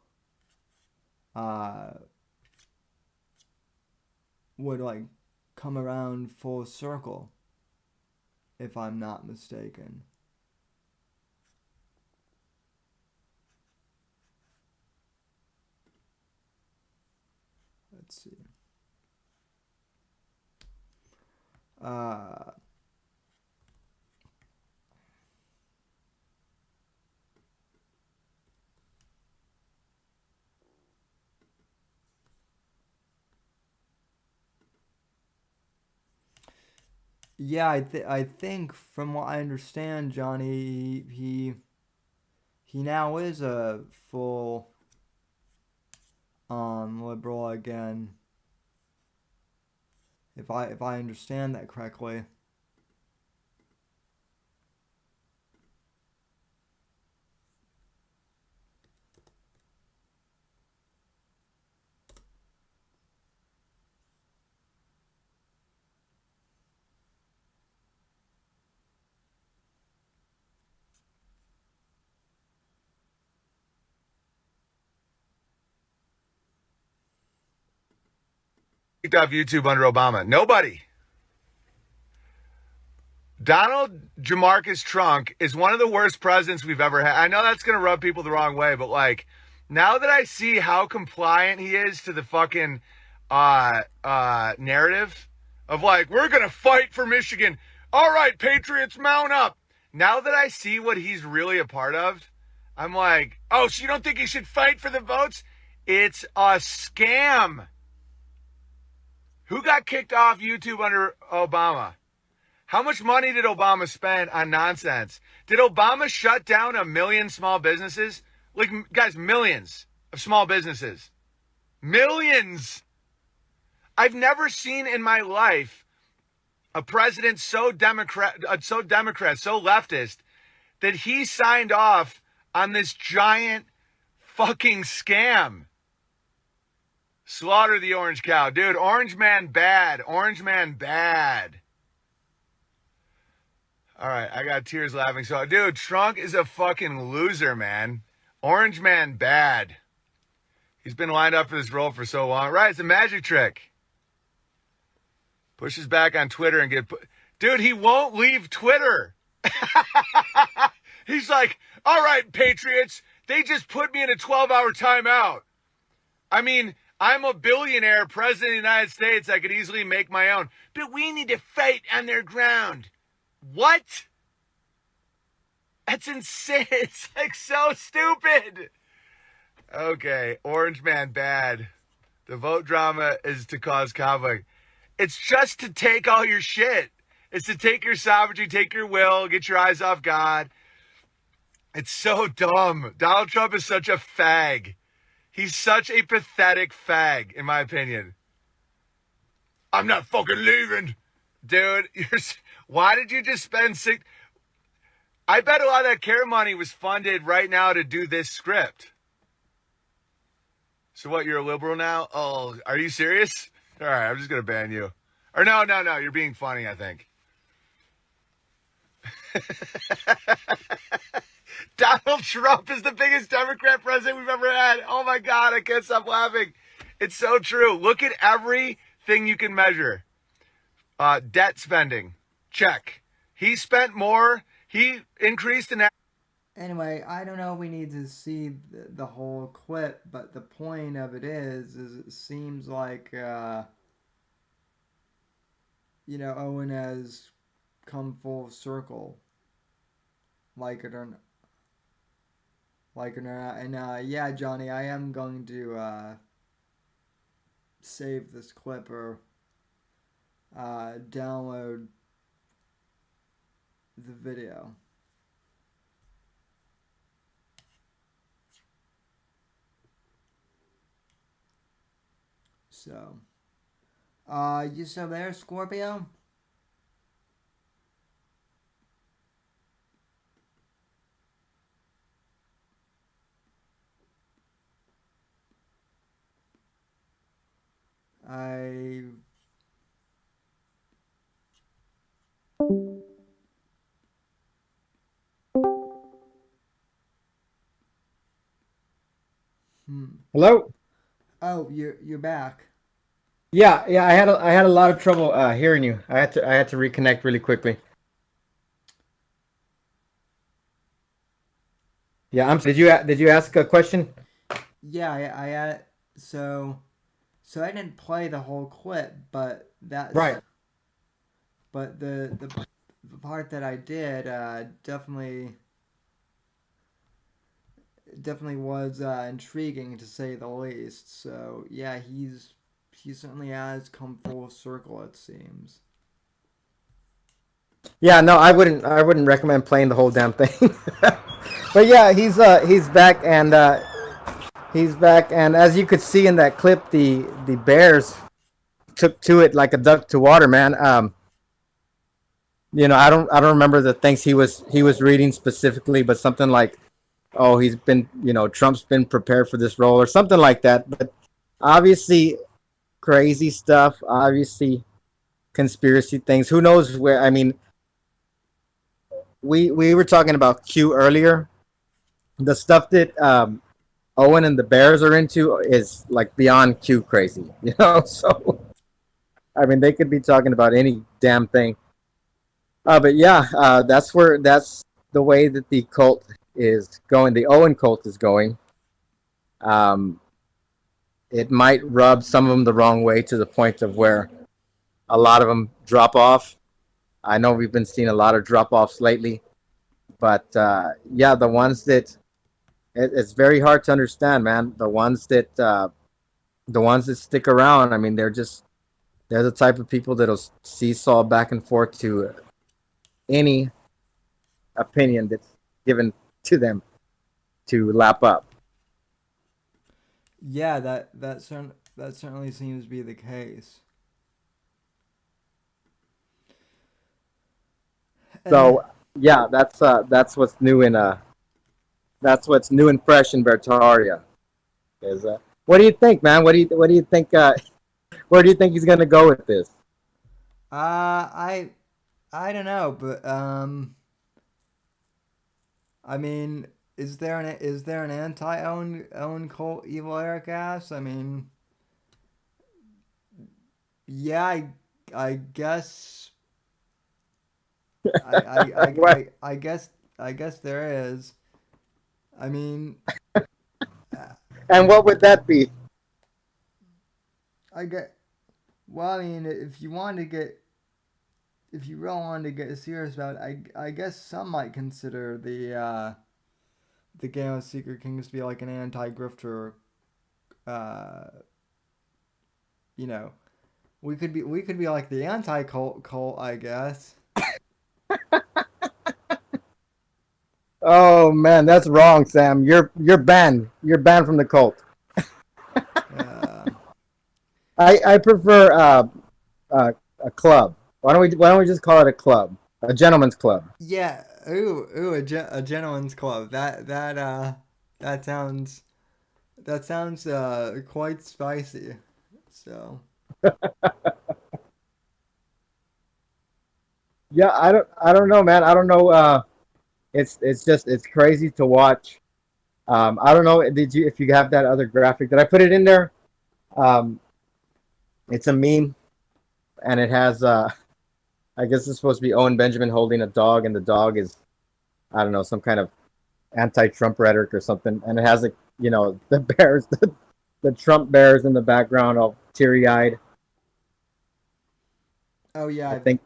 would like come around full circle, if I'm not mistaken. Let's see. Yeah, I think from what I understand, Johnny, he now is a full liberal again. If I understand that correctly. Kicked off YouTube under Obama? Nobody. Donald Jamarcus Trump is one of the worst presidents we've ever had. I know that's going to rub people the wrong way, but like, now that I see how compliant he is to the fucking narrative of like, we're going to fight for Michigan. All right, Patriots, mount up. Now that I see what he's really a part of, I'm like, oh, so you don't think he should fight for the votes? It's a scam. Who got kicked off YouTube under Obama? How much money did Obama spend on nonsense? Did Obama shut down 1 million small businesses? Like, guys, millions of small businesses. Millions. I've never seen in my life a president so Democrat, so leftist, that he signed off on this giant fucking scam. Slaughter the orange cow. Dude, orange man bad. Orange man bad. All right, I got tears laughing. So, dude, Trump is a fucking loser, man. Orange man bad. He's been lined up for this role for so long. Right, it's a magic trick. Pushes back on Twitter and Dude, he won't leave Twitter. He's like, all right, Patriots, they just put me in a 12-hour timeout. I mean, I'm a billionaire president of the United States. I could easily make my own. But we need to fight on their ground. What? That's insane. It's like so stupid. Okay, orange man bad. The vote drama is to cause conflict. It's just to take all your shit. It's to take your sovereignty, take your will, get your eyes off God. It's so dumb. Donald Trump is such a fag. He's such a pathetic fag, in my opinion. I'm not fucking leaving. Dude, why did you just spend I bet a lot of that care money was funded right now to do this script. So what, you're a liberal now? Oh, are you serious? All right, I'm just going to ban you. Or no, you're being funny, I think. Donald Trump is the biggest Democrat president we've ever had. Oh my God, I can't stop laughing. It's so true. Look at everything you can measure. Debt spending, check. He spent more. He increased in Anyway, I don't know if we need to see the whole clip, but the point of it is it seems like, Owen has come full circle, like it or not. Like it or not. And yeah, Johnny, I am going to save this clip or download the video. So, you still there, Scorpio? I Hello? Oh, you're back. Yeah, yeah, I had a lot of trouble hearing you. I had to reconnect really quickly. Yeah, did you ask a question? Yeah, I so I didn't play the whole clip, but Right. the part that I did definitely was intriguing to say the least. So yeah, he certainly has come full circle, it seems. Yeah, no, I wouldn't recommend playing the whole damn thing. But yeah, he's back and as you could see in that clip, the Bears took to it like a duck to water, man. I don't remember the things he was reading specifically, but something like, oh, he's been, Trump's been prepared for this role or something like that. But obviously crazy stuff, obviously conspiracy things. Who knows where? I mean, we were talking about Q earlier. The stuff that Owen and the Bears are into is like beyond Q crazy, So I mean, they could be talking about any damn thing. But yeah, that's the way that the cult is going. The Owen cult is going. Um, it might rub some of them the wrong way to the point of where a lot of them drop off. I know we've been seeing a lot of drop offs lately, but yeah, the ones that it's very hard to understand, man. The ones that stick around. I mean, they're the type of people that'll seesaw back and forth to any opinion that's given to them to lap up. Yeah, that certainly seems to be the case. So yeah, that's what's new and fresh in Bertaria. Is what do you think, man? What do you think? Where do you think he's gonna go with this? I don't know, but I mean, is there an anti-own cult evil Eric asks? I mean, yeah, I guess I guess there is. I mean, And what would that be? I get. Well, I mean, if you really wanted to get serious about it, I guess some might consider the Gamma Secret Kings to be like an anti-grifter. Uh, you know, we could be like the anti-cult, I guess. Oh man, that's wrong, Sam. You're banned. You're banned from the cult. I prefer a club. Why don't we just call it a club? A gentleman's club. Yeah. Ooh, a gentleman's club. That sounds quite spicy. So. Yeah, I don't know, man. I don't know. It's crazy to watch. I don't know. If you have that other graphic? Did I put it in there? Um, it's a meme, and it has I guess it's supposed to be Owen Benjamin holding a dog, and the dog is, I don't know, some kind of anti-Trump rhetoric or something, and it has like the bears, the Trump bears in the background, all teary-eyed. Oh yeah, I think,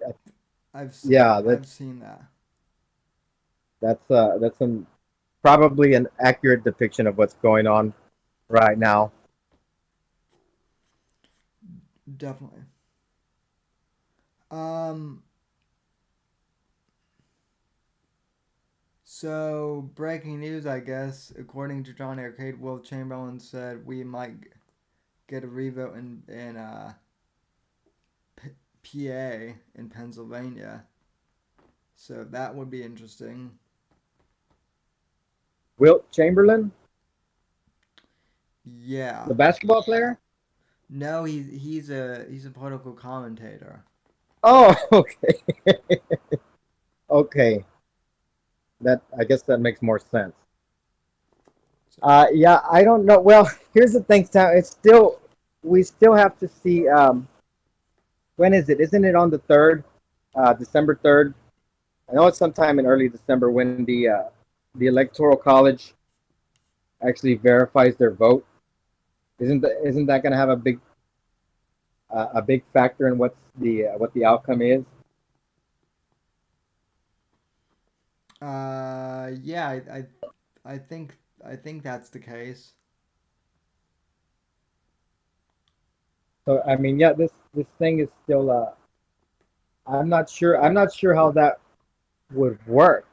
I've yeah, I've seen that. that's probably an accurate depiction of what's going on right now. Definitely. Um. So breaking news, I guess. According to John Arcade, Will Chamberlain said we might get a revote in PA in Pennsylvania. So that would be interesting. Wilt Chamberlain, Yeah. the basketball player. No, he's a political commentator. Oh, okay, okay. That I guess that makes more sense. Yeah, I don't know. Well, here's the thing, Sam. We still have to see. When is it? Isn't it on the 3rd, December 3rd? I know it's sometime in early December when the Electoral College actually verifies their vote. Isn't that going to have a big factor in what the outcome is? Yeah, I think that's the case. So I mean, yeah, this thing is still. I'm not sure. I'm not sure how that would work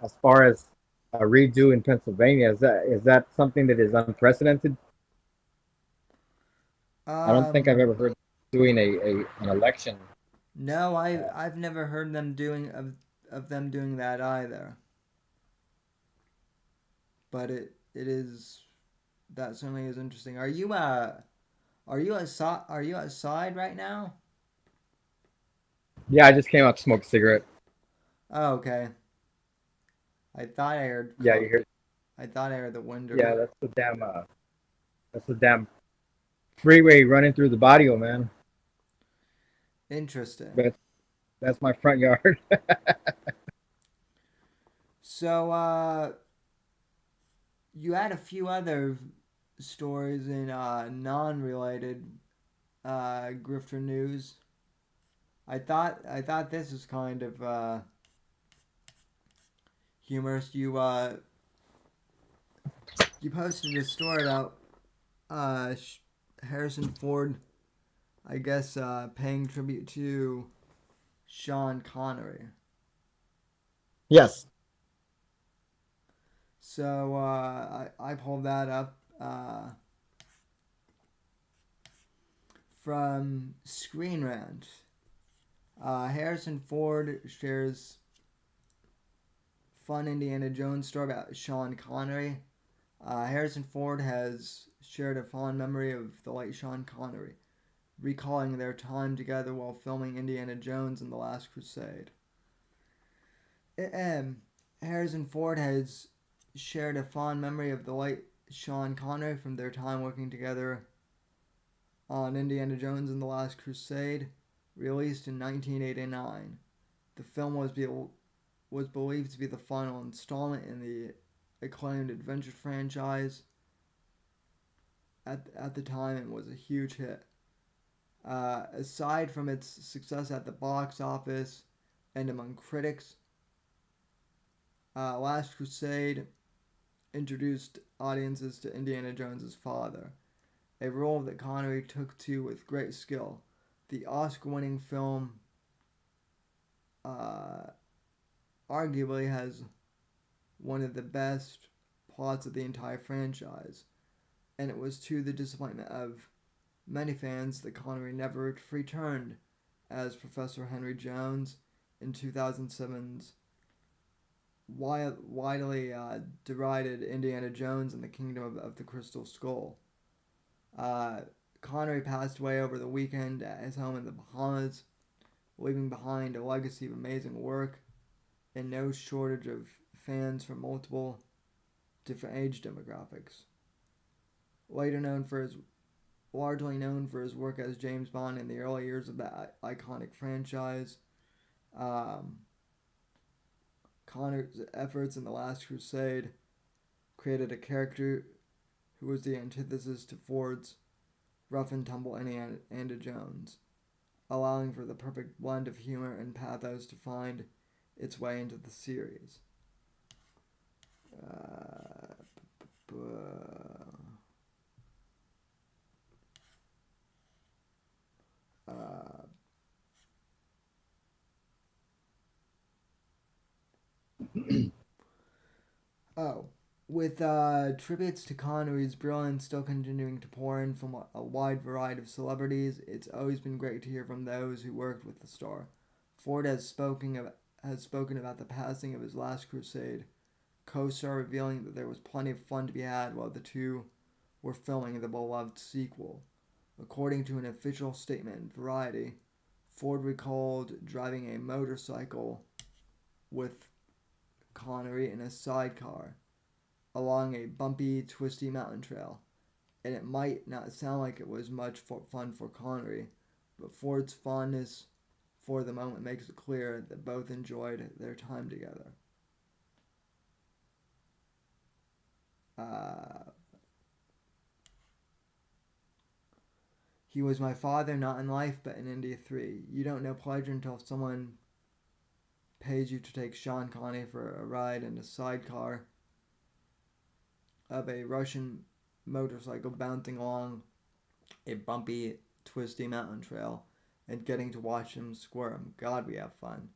as far as a redo in Pennsylvania. Is that something that is unprecedented? I don't think I've Um, ever heard doing an election. no, I've never heard them doing of them doing that either. But it is that certainly is interesting. Are you outside right now? Yeah, I just came out to smoke a cigarette. Oh, okay. I thought I heard Yeah, you hear? I thought I heard the window. Yeah, that's the damn freeway running through the barrio, man. Interesting. But that's my front yard. So you had a few other stories in non-related grifter news. I thought this was kind of humorous. You posted a story about Harrison Ford, I guess, paying tribute to Sean Connery. Yes. So I pulled that up from Screen Rant. Harrison Ford shares fun Indiana Jones story about Sean Connery. Harrison Ford has shared a fond memory of the late Sean Connery, recalling their time together while filming Indiana Jones and the Last Crusade. Harrison Ford has shared a fond memory of the late Sean Connery from their time working together on Indiana Jones and the Last Crusade, released in 1989. The film was believed to be the final installment in the acclaimed adventure franchise at the time and was a huge hit. Aside from its success at the box office and among critics, Last Crusade introduced audiences to Indiana Jones's father, a role that Connery took to with great skill. The Oscar-winning film arguably has one of the best plots of the entire franchise, and it was to the disappointment of many fans that Connery never returned as Professor Henry Jones in 2007's widely derided Indiana Jones and the Kingdom of the Crystal Skull. Connery passed away over the weekend at his home in the Bahamas, leaving behind a legacy of amazing work and no shortage of fans from multiple different age demographics. Largely known for his work as James Bond in the early years of that iconic franchise, Connery's efforts in The Last Crusade created a character who was the antithesis to Ford's rough and tumble Indiana Jones, allowing for the perfect blend of humor and pathos to find its way into the series. With tributes to Connery's brilliance still continuing to pour in from a wide variety of celebrities, it's always been great to hear from those who worked with the star. Ford has spoken about the passing of his last crusade, co-star revealing that there was plenty of fun to be had while the two were filming the beloved sequel. According to an official statement in Variety, Ford recalled driving a motorcycle with Connery in a sidecar along a bumpy, twisty mountain trail, and it might not sound like it was much fun for Connery, but Ford's fondness for the moment makes it clear that both enjoyed their time together. He was my father, not in life, but in India 3. You don't know pleasure until someone pays you to take Sean Connery for a ride in a sidecar of a Russian motorcycle bouncing along a bumpy, twisty mountain trail and getting to watch him squirm. God, we have fun.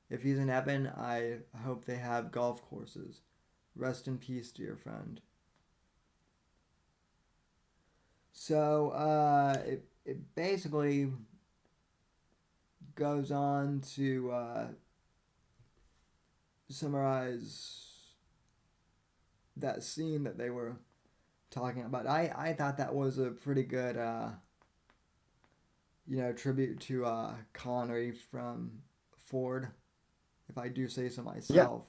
If he's in heaven, I hope they have golf courses. Rest in peace, dear friend. So, it basically goes on to summarize that scene that they were talking about. I thought that was a pretty good, tribute to Connery from Ford, if I do say so myself.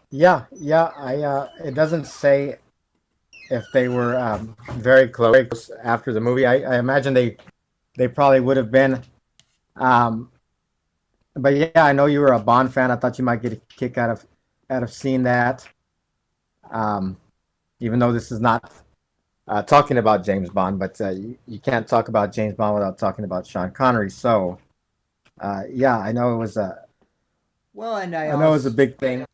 Yeah. It doesn't say if they were very close after the movie. I imagine they probably would have been. But yeah, I know you were a Bond fan. I thought you might get a kick out of seeing that. Even though this is not talking about James Bond, but you can't talk about James Bond without talking about Sean Connery. So, yeah, I know it was a. Well, and I know it was a big thing.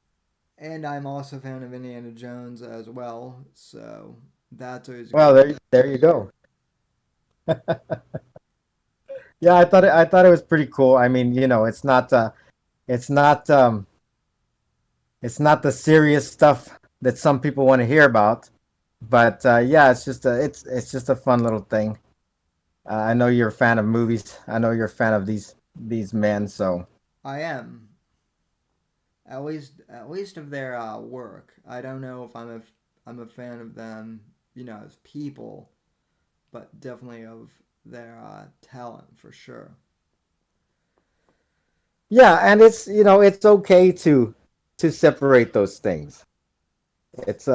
And I'm also a fan of Indiana Jones as well, so that's always well. There you go. Yeah, I thought it was pretty cool. I mean, it's not the serious stuff that some people want to hear about, but yeah, it's just a fun little thing. I know you're a fan of movies. I know you're a fan of these men. So I am. At least of their work. I don't know if I'm a fan of them, as people, but definitely of their talent for sure. Yeah, and it's okay to separate those things. It's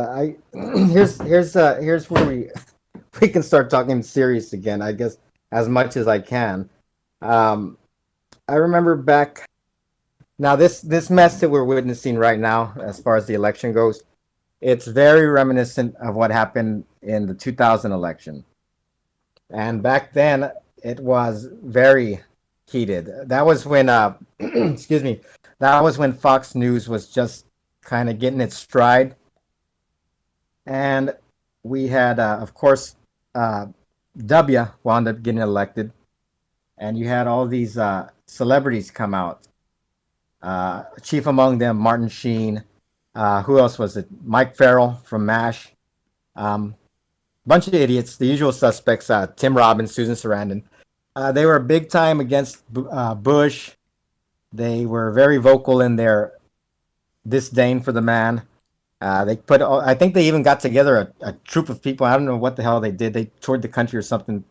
here's where we can start talking serious again, I guess, as much as I can. I remember back. Now, this mess that we're witnessing right now, as far as the election goes, it's very reminiscent of what happened in the 2000 election. And back then, it was very heated. That was when, excuse me, that was when Fox News was just kind of getting its stride. And we had, of course, W wound up getting elected. And you had all these celebrities come out. Chief among them, Martin Sheen. Who else was it? Mike Farrell from MASH. Bunch of idiots, the usual suspects. Tim Robbins, Susan Sarandon. They were big time against Bush. They were very vocal in their disdain for the man. I think they even got together a troop of people. I don't know what the hell they did. They toured the country or something,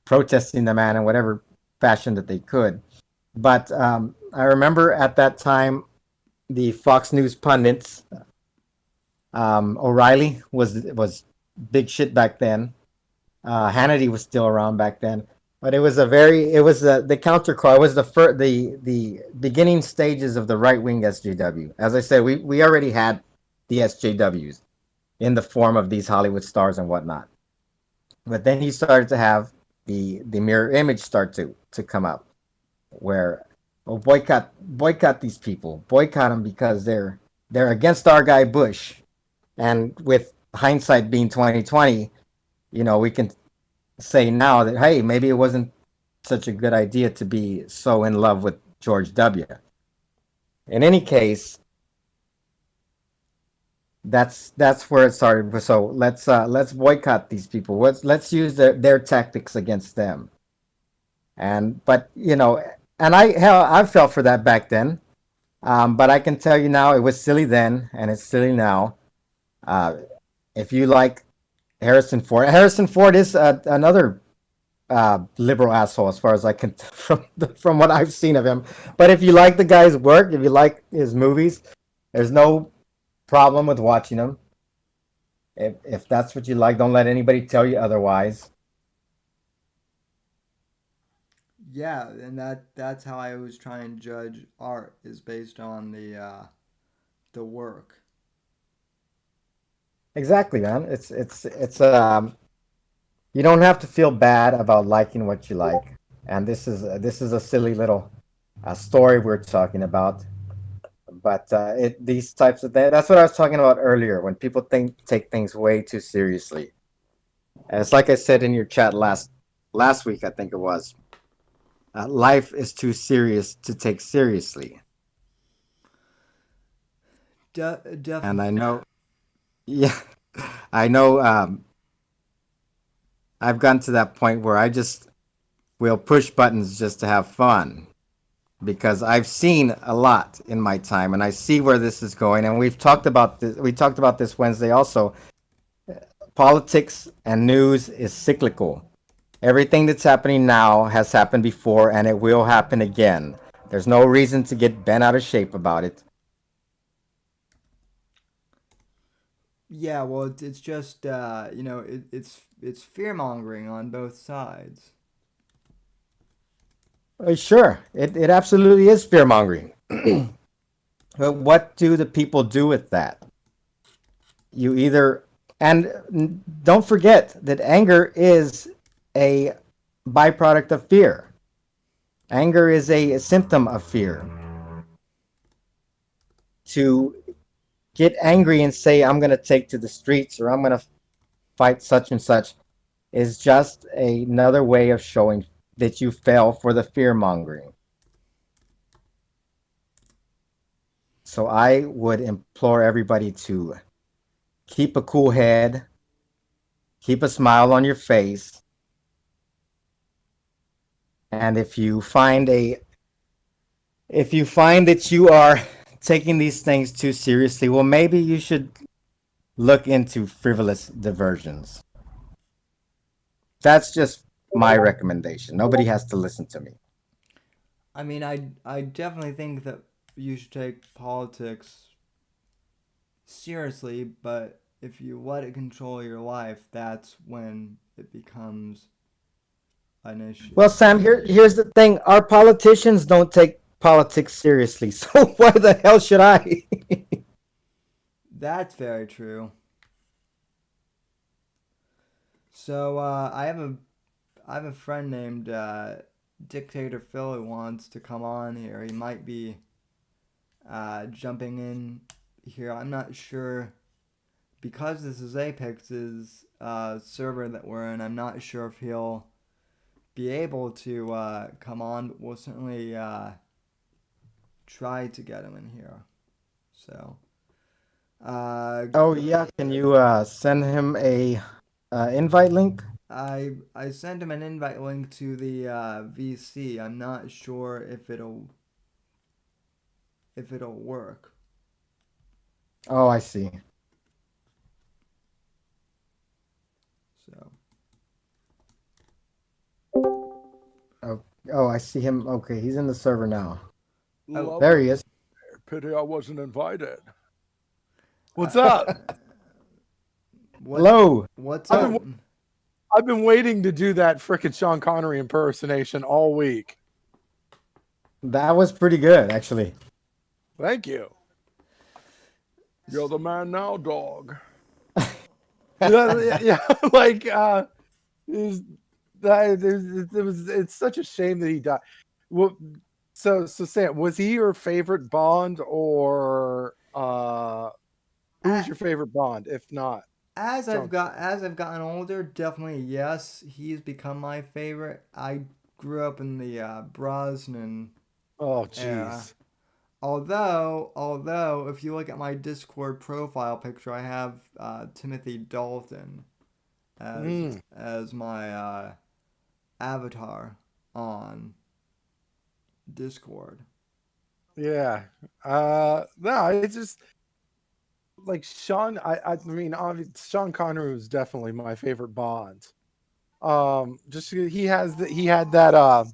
protesting the man in whatever fashion that they could. But I remember at that time, the Fox News pundits, O'Reilly was big shit back then. Hannity was still around back then, but it was the counter call. It was the beginning stages of the right wing SJW. As I said, we already had the SJWs in the form of these Hollywood stars and whatnot. But then he started to have the mirror image start to come up, where boycott these people, boycott them because they're against our guy Bush. And with hindsight being 2020, we can say now that, hey, maybe it wasn't such a good idea to be so in love with George W. In any case, that's where it started. So let's boycott these people. Let's use their tactics against them. But and I fell for that back then. But I can tell you now, it was silly then, and it's silly now. If you like Harrison Ford is another liberal asshole as far as I can from what I've seen of him. But if you like the guy's work, if you like his movies, there's no problem with watching them. If that's what you like, don't let anybody tell you otherwise. Yeah, and that's how I always try and judge art, is based on the work. Exactly, man. It's you don't have to feel bad about liking what you like. And this is a silly little story we're talking about. But these types of things, that's what I was talking about earlier, when people take things way too seriously. And it's like I said in your chat last week, I think it was. Life is too serious to take seriously. Definitely. And I know, yeah, I know. I've gotten to that point where I just will push buttons just to have fun, because I've seen a lot in my time, and I see where this is going. And we've talked about this. We talked about this Wednesday also. Politics and news is cyclical. Everything that's happening now has happened before, and it will happen again. There's no reason to get bent out of shape about it. Yeah, well, it's just it's fear mongering on both sides. Sure, it absolutely is fear mongering. But what do the people do with that? You either, and don't forget that anger is a byproduct of fear. Anger is a symptom of fear. To get angry and say, I'm going to take to the streets, or I'm going to fight such and such, is just another way of showing that you fell for the fear mongering. So I would implore everybody to keep a cool head, keep a smile on your face, and if you find that you are taking these things too seriously, well, maybe you should look into frivolous diversions. That's just my recommendation. Nobody has to listen to me. I mean, I definitely think that you should take politics seriously, but if you let it control your life, that's when it becomes an issue. Well, Sam, here's the thing. Our politicians don't take politics seriously, so why the hell should I? That's very true. So I have a friend named Dictator Phil who wants to come on here. He might be jumping in here. I'm not sure, because this is Apex's server that we're in. I'm not sure if he'll be able to come on, but we'll certainly try to get him in here. So. Oh yeah, can you send him a invite link? I sent him an invite link to the VC. I'm not sure if it'll work. Oh, I see. So. Oh, I see him. Okay, he's in the server now. Love there he is. Pity I wasn't invited. What's up? Hello. What's up? I've been waiting to do that frickin' Sean Connery impersonation all week. That was pretty good, actually. Thank you. You're the man now, dog. Yeah, like is it's such a shame that he died. Well, so Sam, was he your favorite Bond, or who's your favorite Bond? If not, As Sean. as I've gotten older, definitely yes, he's become my favorite. I grew up in the Brosnan Oh, era. jeez. Although, if you look at my Discord profile picture, I have Timothy Dalton as my avatar on Discord. Yeah. No, it's just like Sean. I mean, obviously, Sean Connery was definitely my favorite Bond. Just he had that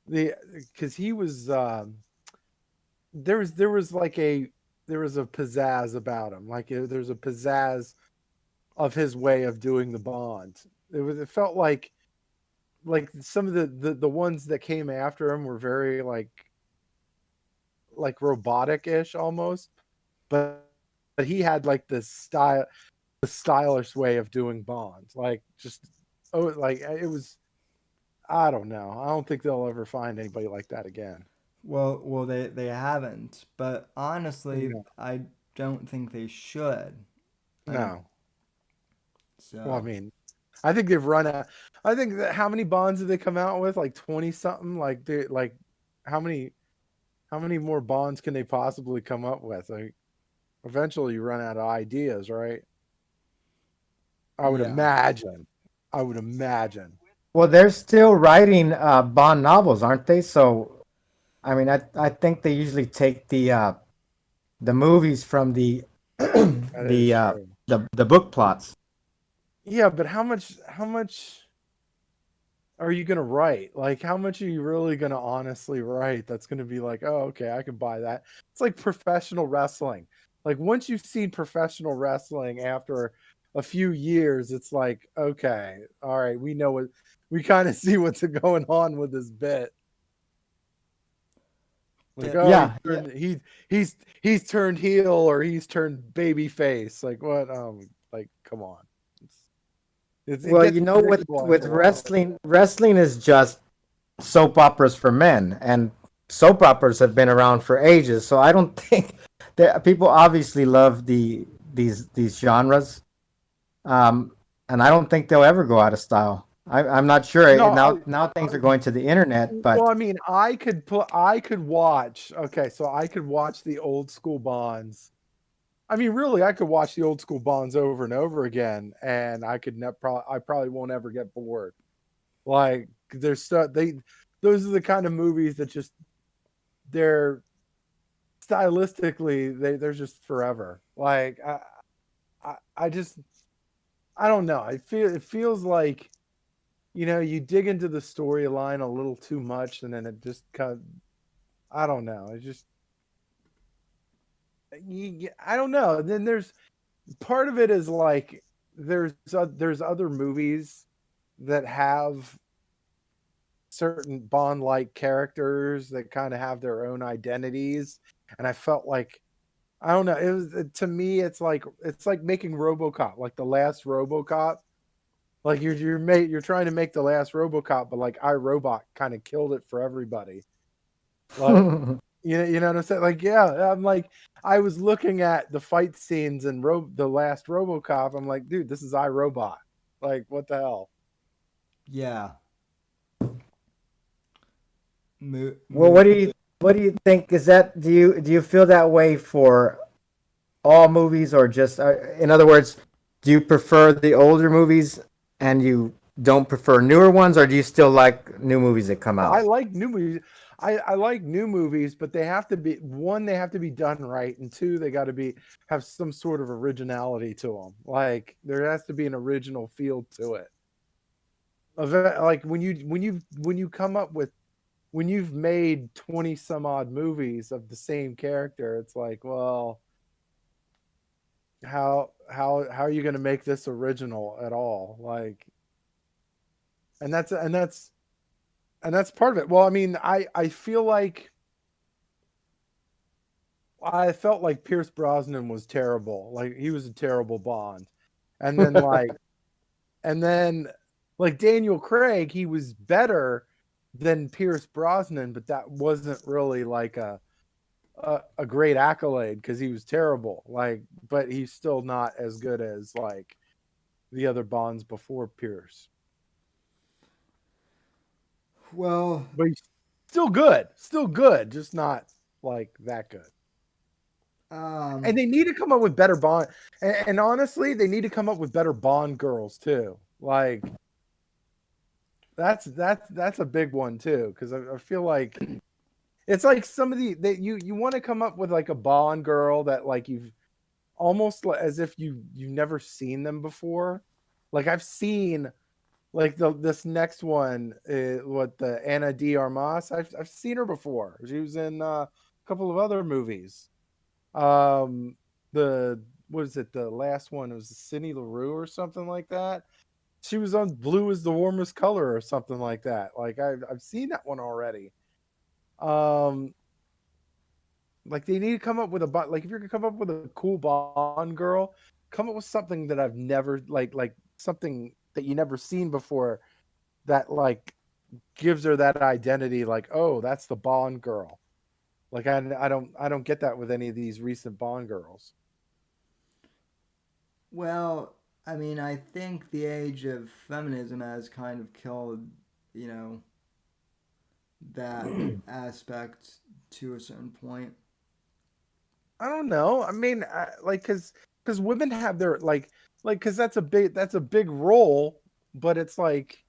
the because he was there was like there was a pizzazz about him. Like there's a pizzazz of his way of doing the Bond. It felt like some of the ones that came after him were very like robotic-ish almost, but he had like the stylish way of doing Bond. Like just like it was. I don't know. I don't think they'll ever find anybody like that again. Well, they haven't, but honestly, No. I don't think they should. I No. Well, I so mean, I think they've run out. I think that how many Bonds have they come out with? Like 20 something. Like they like how many more Bonds can they possibly come up with? Like eventually you run out of ideas, right? I would yeah. imagine. I would imagine. Well, they're still writing Bond novels, aren't they? So, I mean, I think they usually take the movies from the That is the true. the book plots. Yeah, but how much are you gonna write? Like how much are you really gonna honestly write that's gonna be like, oh, okay, I can buy that. It's like professional wrestling. Like once you've seen professional wrestling after a few years, it's like, okay, all right, we kind of see what's going on with this bit. Like, oh, Yeah, he's turned heel or he's turned baby face. Like what? Like come on. It well, gets you know, predictable after with a while. wrestling is just soap operas for men, and soap operas have been around for ages. So I don't think that people obviously love these genres, and I don't think they'll ever go out of style. I'm not sure. No, Now things are going to the internet, well, but I mean, I could watch. Okay, so I could watch the old school Bonds. I mean, really, I could watch the old school Bonds over and over again, and I probably won't ever get bored. Like, there's those are the kind of movies that just they're stylistically they're just forever. Like, I just I don't know. It feels like you dig into the storyline a little too much, and then it just kind of I don't know. It just I don't know. And then there's part of it is like there's other movies that have certain Bond like characters that kind of have their own identities, and I felt like I don't know. It was to me, it's like making RoboCop, like the last RoboCop. Like you're trying to make the last RoboCop, but like iRobot kind of killed it for everybody. Like you know what I'm saying? Like yeah, I'm like I was looking at the fight scenes in the last RoboCop. I'm like, dude, this is iRobot. Like what the hell? Yeah. Mo- well, mo- what do you think? Is that do you feel that way for all movies, or just in other words, do you prefer the older movies and you don't prefer newer ones, or do you still like new movies that come No, I out? like new movies. I like new movies, but they have to be one, they have to be done right, and two, they got to be have some sort of originality to them. Like there has to be an original feel to it. Like when you come up with when you've made 20 some odd movies of the same character, it's like, well, how are you going to make this original at all? Like, and that's part of it. Well, I mean, I feel like I felt like Pierce Brosnan was terrible. Like he was a terrible Bond. And then like Daniel Craig, he was better than Pierce Brosnan, but that wasn't really like a great accolade because he was terrible. Like, but he's still not as good as like the other Bonds before Pierce. Well, But he's still good, just not like that good. And they need to come up with better Bond. And honestly, they need to come up with better Bond girls too. Like that's a big one too, because I feel like it's like somebody that you want to come up with like a Bond girl that like you've almost as if you've never seen them before. Like I've seen like this next one, what the Anna de Armas. I've seen her before. She was in a couple of other movies. The what is it? The last one, it was Cindy LaRue or something like that. She was on Blue is the Warmest Color or something like that. Like I've seen that one already. Like they need to come up with like if you're gonna come up with a cool Bond girl, come up with something that I've never like something that you never seen before that like gives her that identity. Like, oh, that's the Bond girl. Like I don't get that with any of these recent Bond girls. well, I mean, I think the age of feminism has kind of killed, you know, that aspect to a certain point. I don't know. I mean, like because women have their like because that's a big role, but it's like,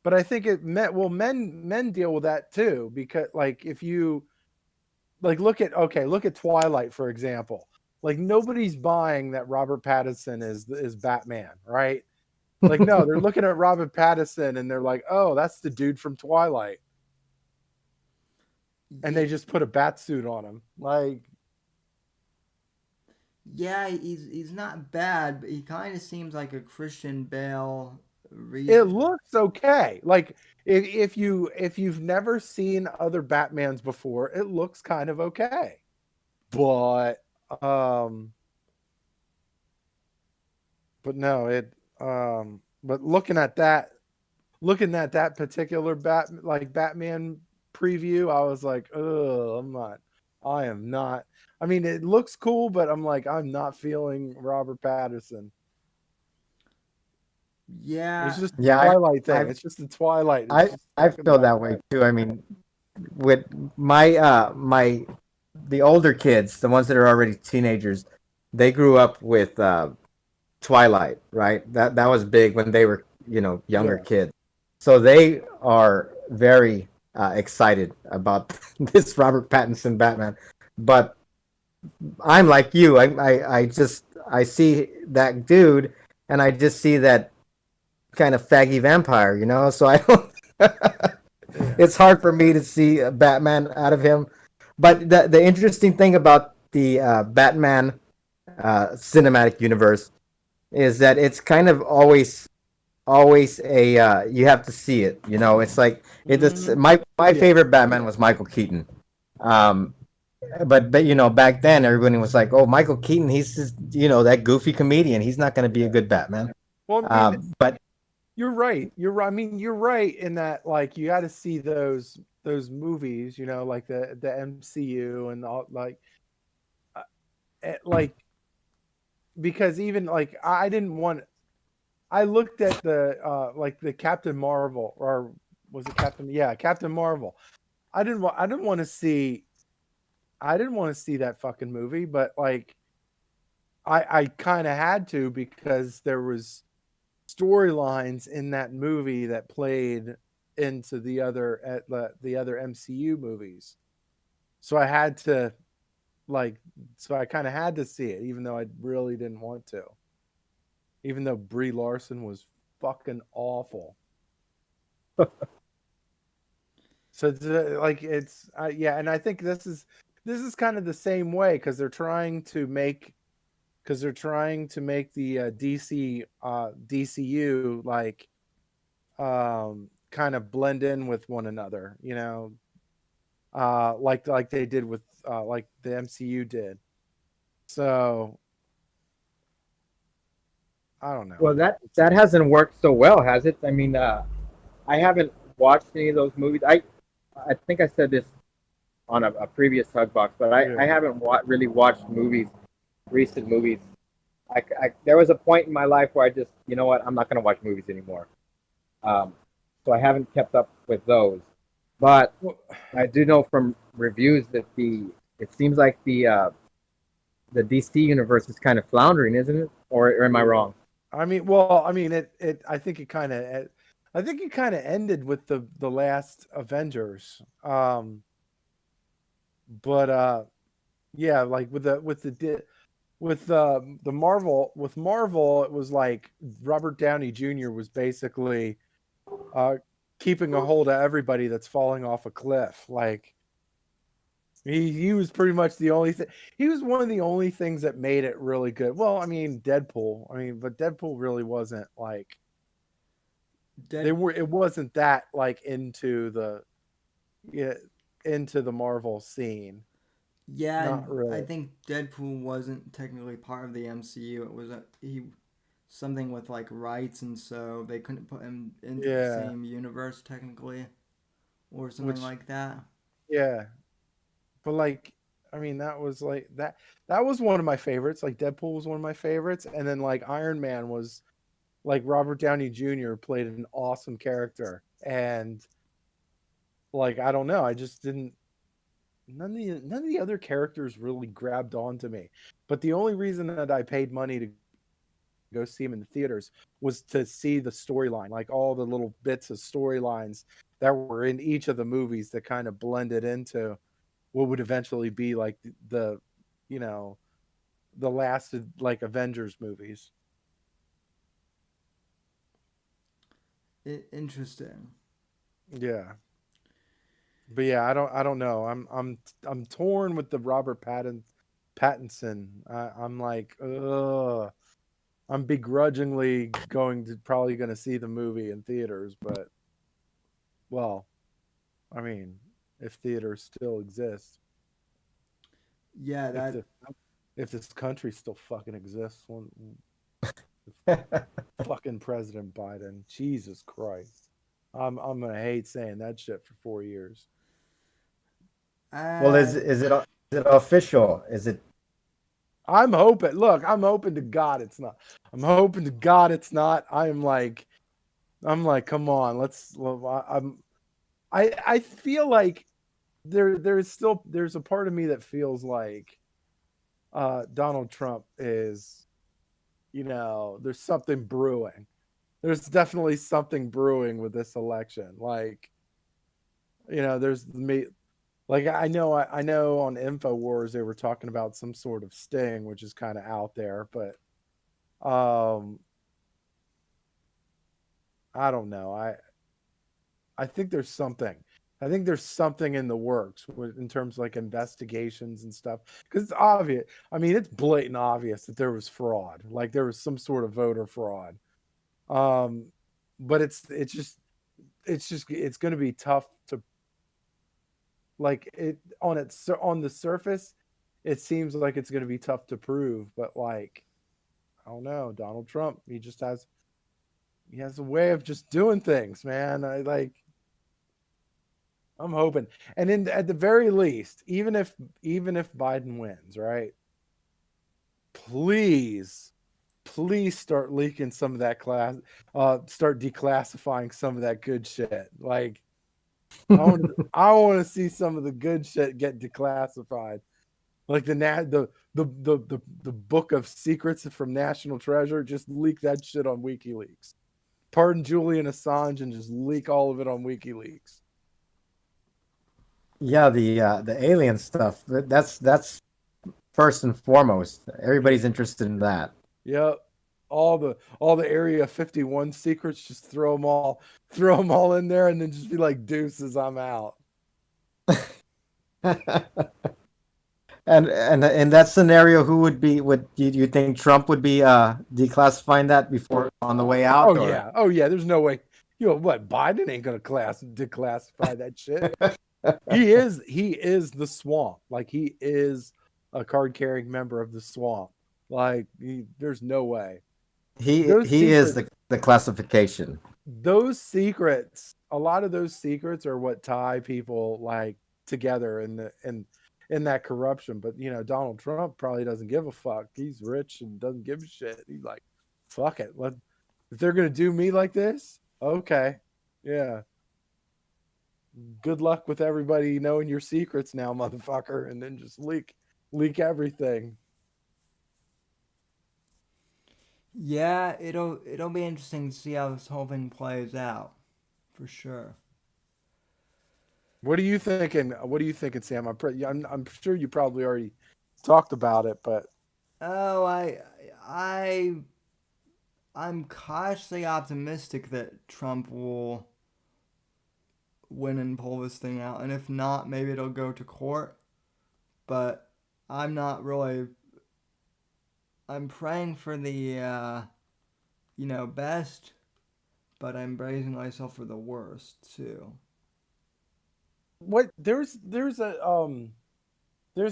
but I think men deal with that too because like if you like look at Twilight for example, like nobody's buying that Robert Pattinson is Batman, right? Like no, they're looking at Robert Pattinson and they're like, oh, that's the dude from Twilight, and they just put a bat suit on him, like. Yeah, he's not bad, but he kind of seems like a Christian Bale. It looks okay. Like if you've never seen other Batmans before, it looks kind of okay. But um but no, it but looking at that particular Batman preview, I was like, oh, I am not. I mean, it looks cool, but I'm like, I'm not feeling Robert Pattinson. Yeah, It's just the Yeah, Twilight thing. It's just the Twilight. It's just I stuck in feel my that way too. I mean, with my the older kids, the ones that are already teenagers, they grew up with Twilight, right? That was big when they were, younger Yeah. kids. So they are very excited about this Robert Pattinson Batman. But I'm like you. I see that dude, and I just see that kind of faggy vampire, So I don't. It's hard for me to see a Batman out of him. But the interesting thing about the Batman cinematic universe is that it's kind of always a you have to see it. It's like it's my favorite Batman was Michael Keaton. Um, but back then everybody was like, oh, Michael Keaton, he's just that goofy comedian. He's not going to be a good Batman. Well, I mean, But you're right. You're right. I mean, you're right in that like you got to see those movies, like the MCU and all like because even like I didn't want. I looked at the like the Captain Marvel or was it Captain? Yeah, Captain Marvel. I didn't want to see. I didn't want to see that fucking movie, but like I kind of had to because there was storylines in that movie that played into the other MCU movies. So I had to so I kind of had to see it even though I really didn't want to. Even though Brie Larson was fucking awful. So yeah, and I think this is kind of the same way because they're trying to make the DCU kind of blend in with one another, like they did with like the MCU did. So I don't know. Well, that hasn't worked so well, has it? I mean, I haven't watched any of those movies. I think I said this on a previous Hug Box, but I Yeah. haven't really watched movies, recent movies. There was a point in my life where I just, you know what, I'm not going to watch movies anymore. So I haven't kept up with those. But I do know from reviews that it seems like the DC universe is kind of floundering, isn't it? Or am I wrong? I mean, I think it kind of, ended with the last Avengers. But yeah, like with Marvel, it was like Robert Downey Jr. was basically keeping a hold of everybody that's falling off a cliff. Like he was pretty much the only thing. He was one of the only things that made it really good. Well, I mean, Deadpool. I mean, but Deadpool really wasn't like It wasn't that like into the Marvel scene. Yeah, Not really. I think Deadpool wasn't technically part of the MCU. It was something with like rights, and so they couldn't put him into the same universe technically, or something like that. Yeah, but like, I mean, that was like that. That was one of my favorites. Like Deadpool was one of my favorites, and then like Iron Man was like Robert Downey Jr. played an awesome character, and like I don't know, I just didn't. None of the other characters really grabbed onto me. But the only reason that I paid money to go see them in the theaters was to see the storyline, like all the little bits of storylines that were in each of the movies that kind of blended into what would eventually be like the you know, the last like Avengers movies. Interesting. Yeah. But yeah, I don't know. I'm torn with the Robert Pattinson. I'm like, ugh. I'm begrudgingly probably going to see the movie in theaters, but well, I mean, if theaters still exist, Yeah, if that this country still fucking exists, fucking President Biden, Jesus Christ, I'm gonna hate saying that shit for 4 years. Well, is it official? Is it? I'm hoping. Look, I'm hoping to God it's not. I'm hoping to God it's not. I'm like, come on, I feel like there's a part of me that feels like Donald Trump is, there's something brewing. There's definitely something brewing with this election. Like, there's me. Like I know on InfoWars they were talking about some sort of sting, which is kind of out there, but I don't know. I think there's something. I think there's something in the works in terms of like investigations and stuff. Because it's obvious. I mean, it's blatant obvious that there was fraud. Like there was some sort of voter fraud. But it's going to be tough to like it on the surface. It seems like it's going to be tough to prove, but like I don't know. Donald Trump, he has a way of just doing things, man. I'm hoping, and at the very least, even if Biden wins, right? Please start leaking some of that start declassifying some of that good shit. Like I want to see some of the good shit get declassified, like the book of secrets from National Treasure. Just leak that shit on WikiLeaks. Pardon Julian Assange and just leak all of it on WikiLeaks. Yeah, the alien stuff. That's first and foremost. Everybody's interested in that. Yep. All the Area 51 secrets, just throw them all in there, and then just be like, deuces, I'm out. And in that scenario, would you think Trump would be declassifying that before on the way out? Oh yeah. There's no way. What, Biden ain't gonna declassify that shit. He is the swamp. Like, he is a card carrying member of the swamp. Like, there's no way. Those He is secrets, the classification. a lot of those secrets are what tie people like together in that corruption. But Donald Trump probably doesn't give a fuck. He's rich and doesn't give a shit. He's like, fuck it. If they're gonna do me like this, okay, yeah. Good luck with everybody knowing your secrets now, motherfucker, and then just leak everything. Yeah, it'll be interesting to see how this whole thing plays out, for sure. What are you thinking? Sam? I'm sure you probably already talked about it, but Oh, I'm cautiously optimistic that Trump will win and pull this thing out, and if not, maybe it'll go to court. But I'm not really. I'm praying for the best, but I'm bracing myself for the worst too. what there's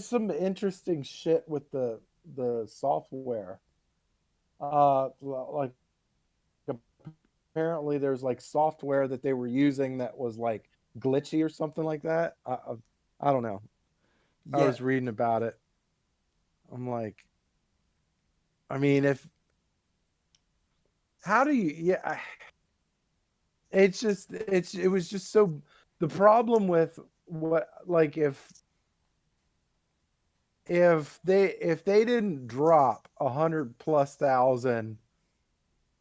some interesting shit with the software. Like, apparently there's like software that they were using that was like glitchy or something like that. I don't know. I Yeah, was reading about it. I'm like, I mean, if how do you? Yeah, it was just so. The problem with what, like, if they didn't drop 100,000+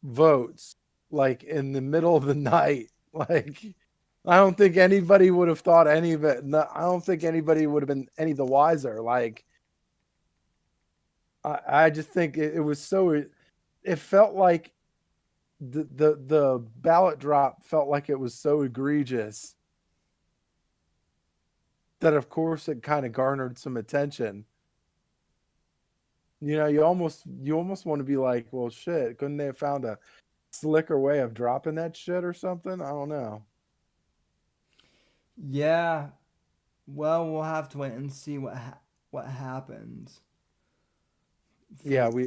votes like in the middle of the night, like, I don't think anybody would have thought any of it. No, I don't think anybody would have been any the wiser. Like, I just think it was so. It felt like the ballot drop felt like it was so egregious that, of course, it kind of garnered some attention. You almost want to be like, well, shit, couldn't they have found a slicker way of dropping that shit or something? I don't know. yeah. Well, we'll have to wait and see what happens. Yeah, For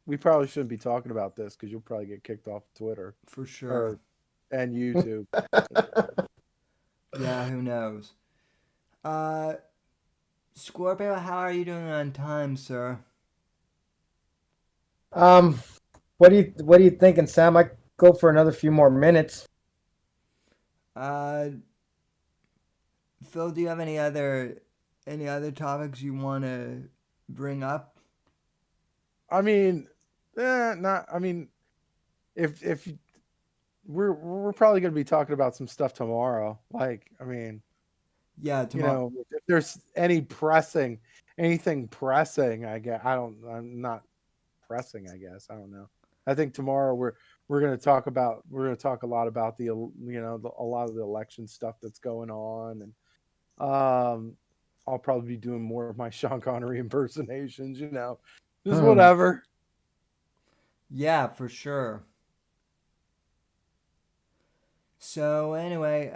we probably shouldn't be talking about this because you'll probably get kicked off Twitter for sure. or and YouTube. Yeah, who knows? Uh, Scorpio, how are you doing on time, sir? Um, what are you thinking, Sam? I go for another few more minutes. Uh, Phil, do you have any other topics you want to bring up? I mean, not. I mean, if we're probably going to be talking about some stuff tomorrow. Like, I mean, Yeah, tomorrow. if there's anything pressing, I'm not pressing. I guess I don't know. I think tomorrow we're going to talk a lot about a lot of the election stuff that's going on, and I'll probably be doing more of my Sean Connery impersonations. Just Hmm. whatever. Yeah, for sure. So anyway,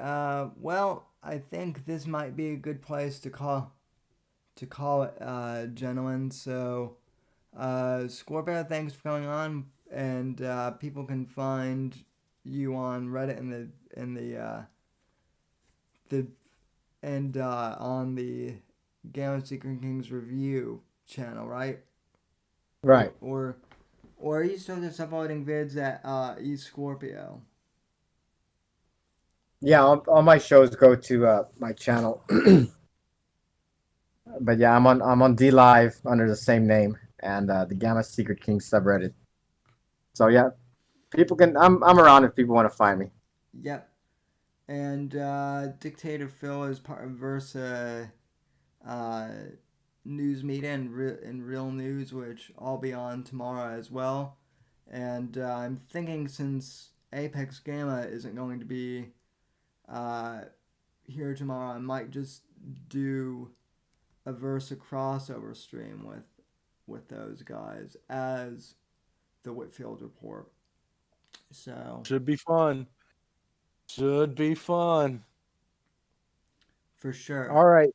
well, I think this might be a good place to call it, gentlemen. So, Scorpio, thanks for coming on, and people can find you on Reddit the and on the Gamma Secret Kings review channel, right? Right. Or are you still just uploading vids at eScorpio? Yeah, all my shows go to my channel. But yeah, I'm on D Live under the same name and the Gamma Secret King subreddit. So yeah, people can. I'm around if people want to find me. Yep. And Dictator Phil is part of Versa uh, News Media and Real News, which I'll be on tomorrow as well. And I'm thinking, since Apex Gamma isn't going to be uh, here tomorrow, I might just do a Versa crossover stream with those guys as the Whitfield Report. So Should be fun. Should be fun. For sure. All right.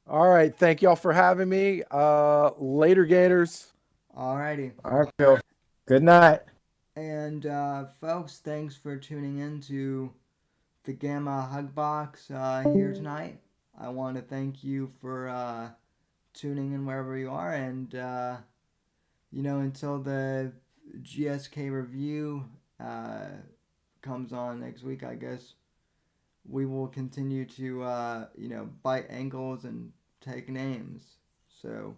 All right. Thank y'all for having me. Later, Gators. Alrighty. All right, Phil. Good night. And folks, thanks for tuning in to the Gamma Hugbox here tonight. I want to thank you for tuning in wherever you are, and until the GSK review comes on next week, I guess we will continue to bite ankles and take names. So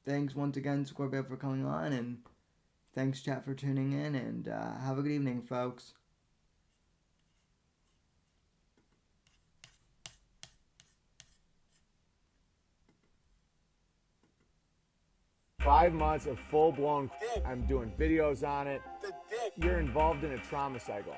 thanks once again, Scorpio, for coming on, and thanks, chat, for tuning in, and have a good evening, folks. Five months of full-blown. I'm doing videos on it. You're involved in a trauma cycle.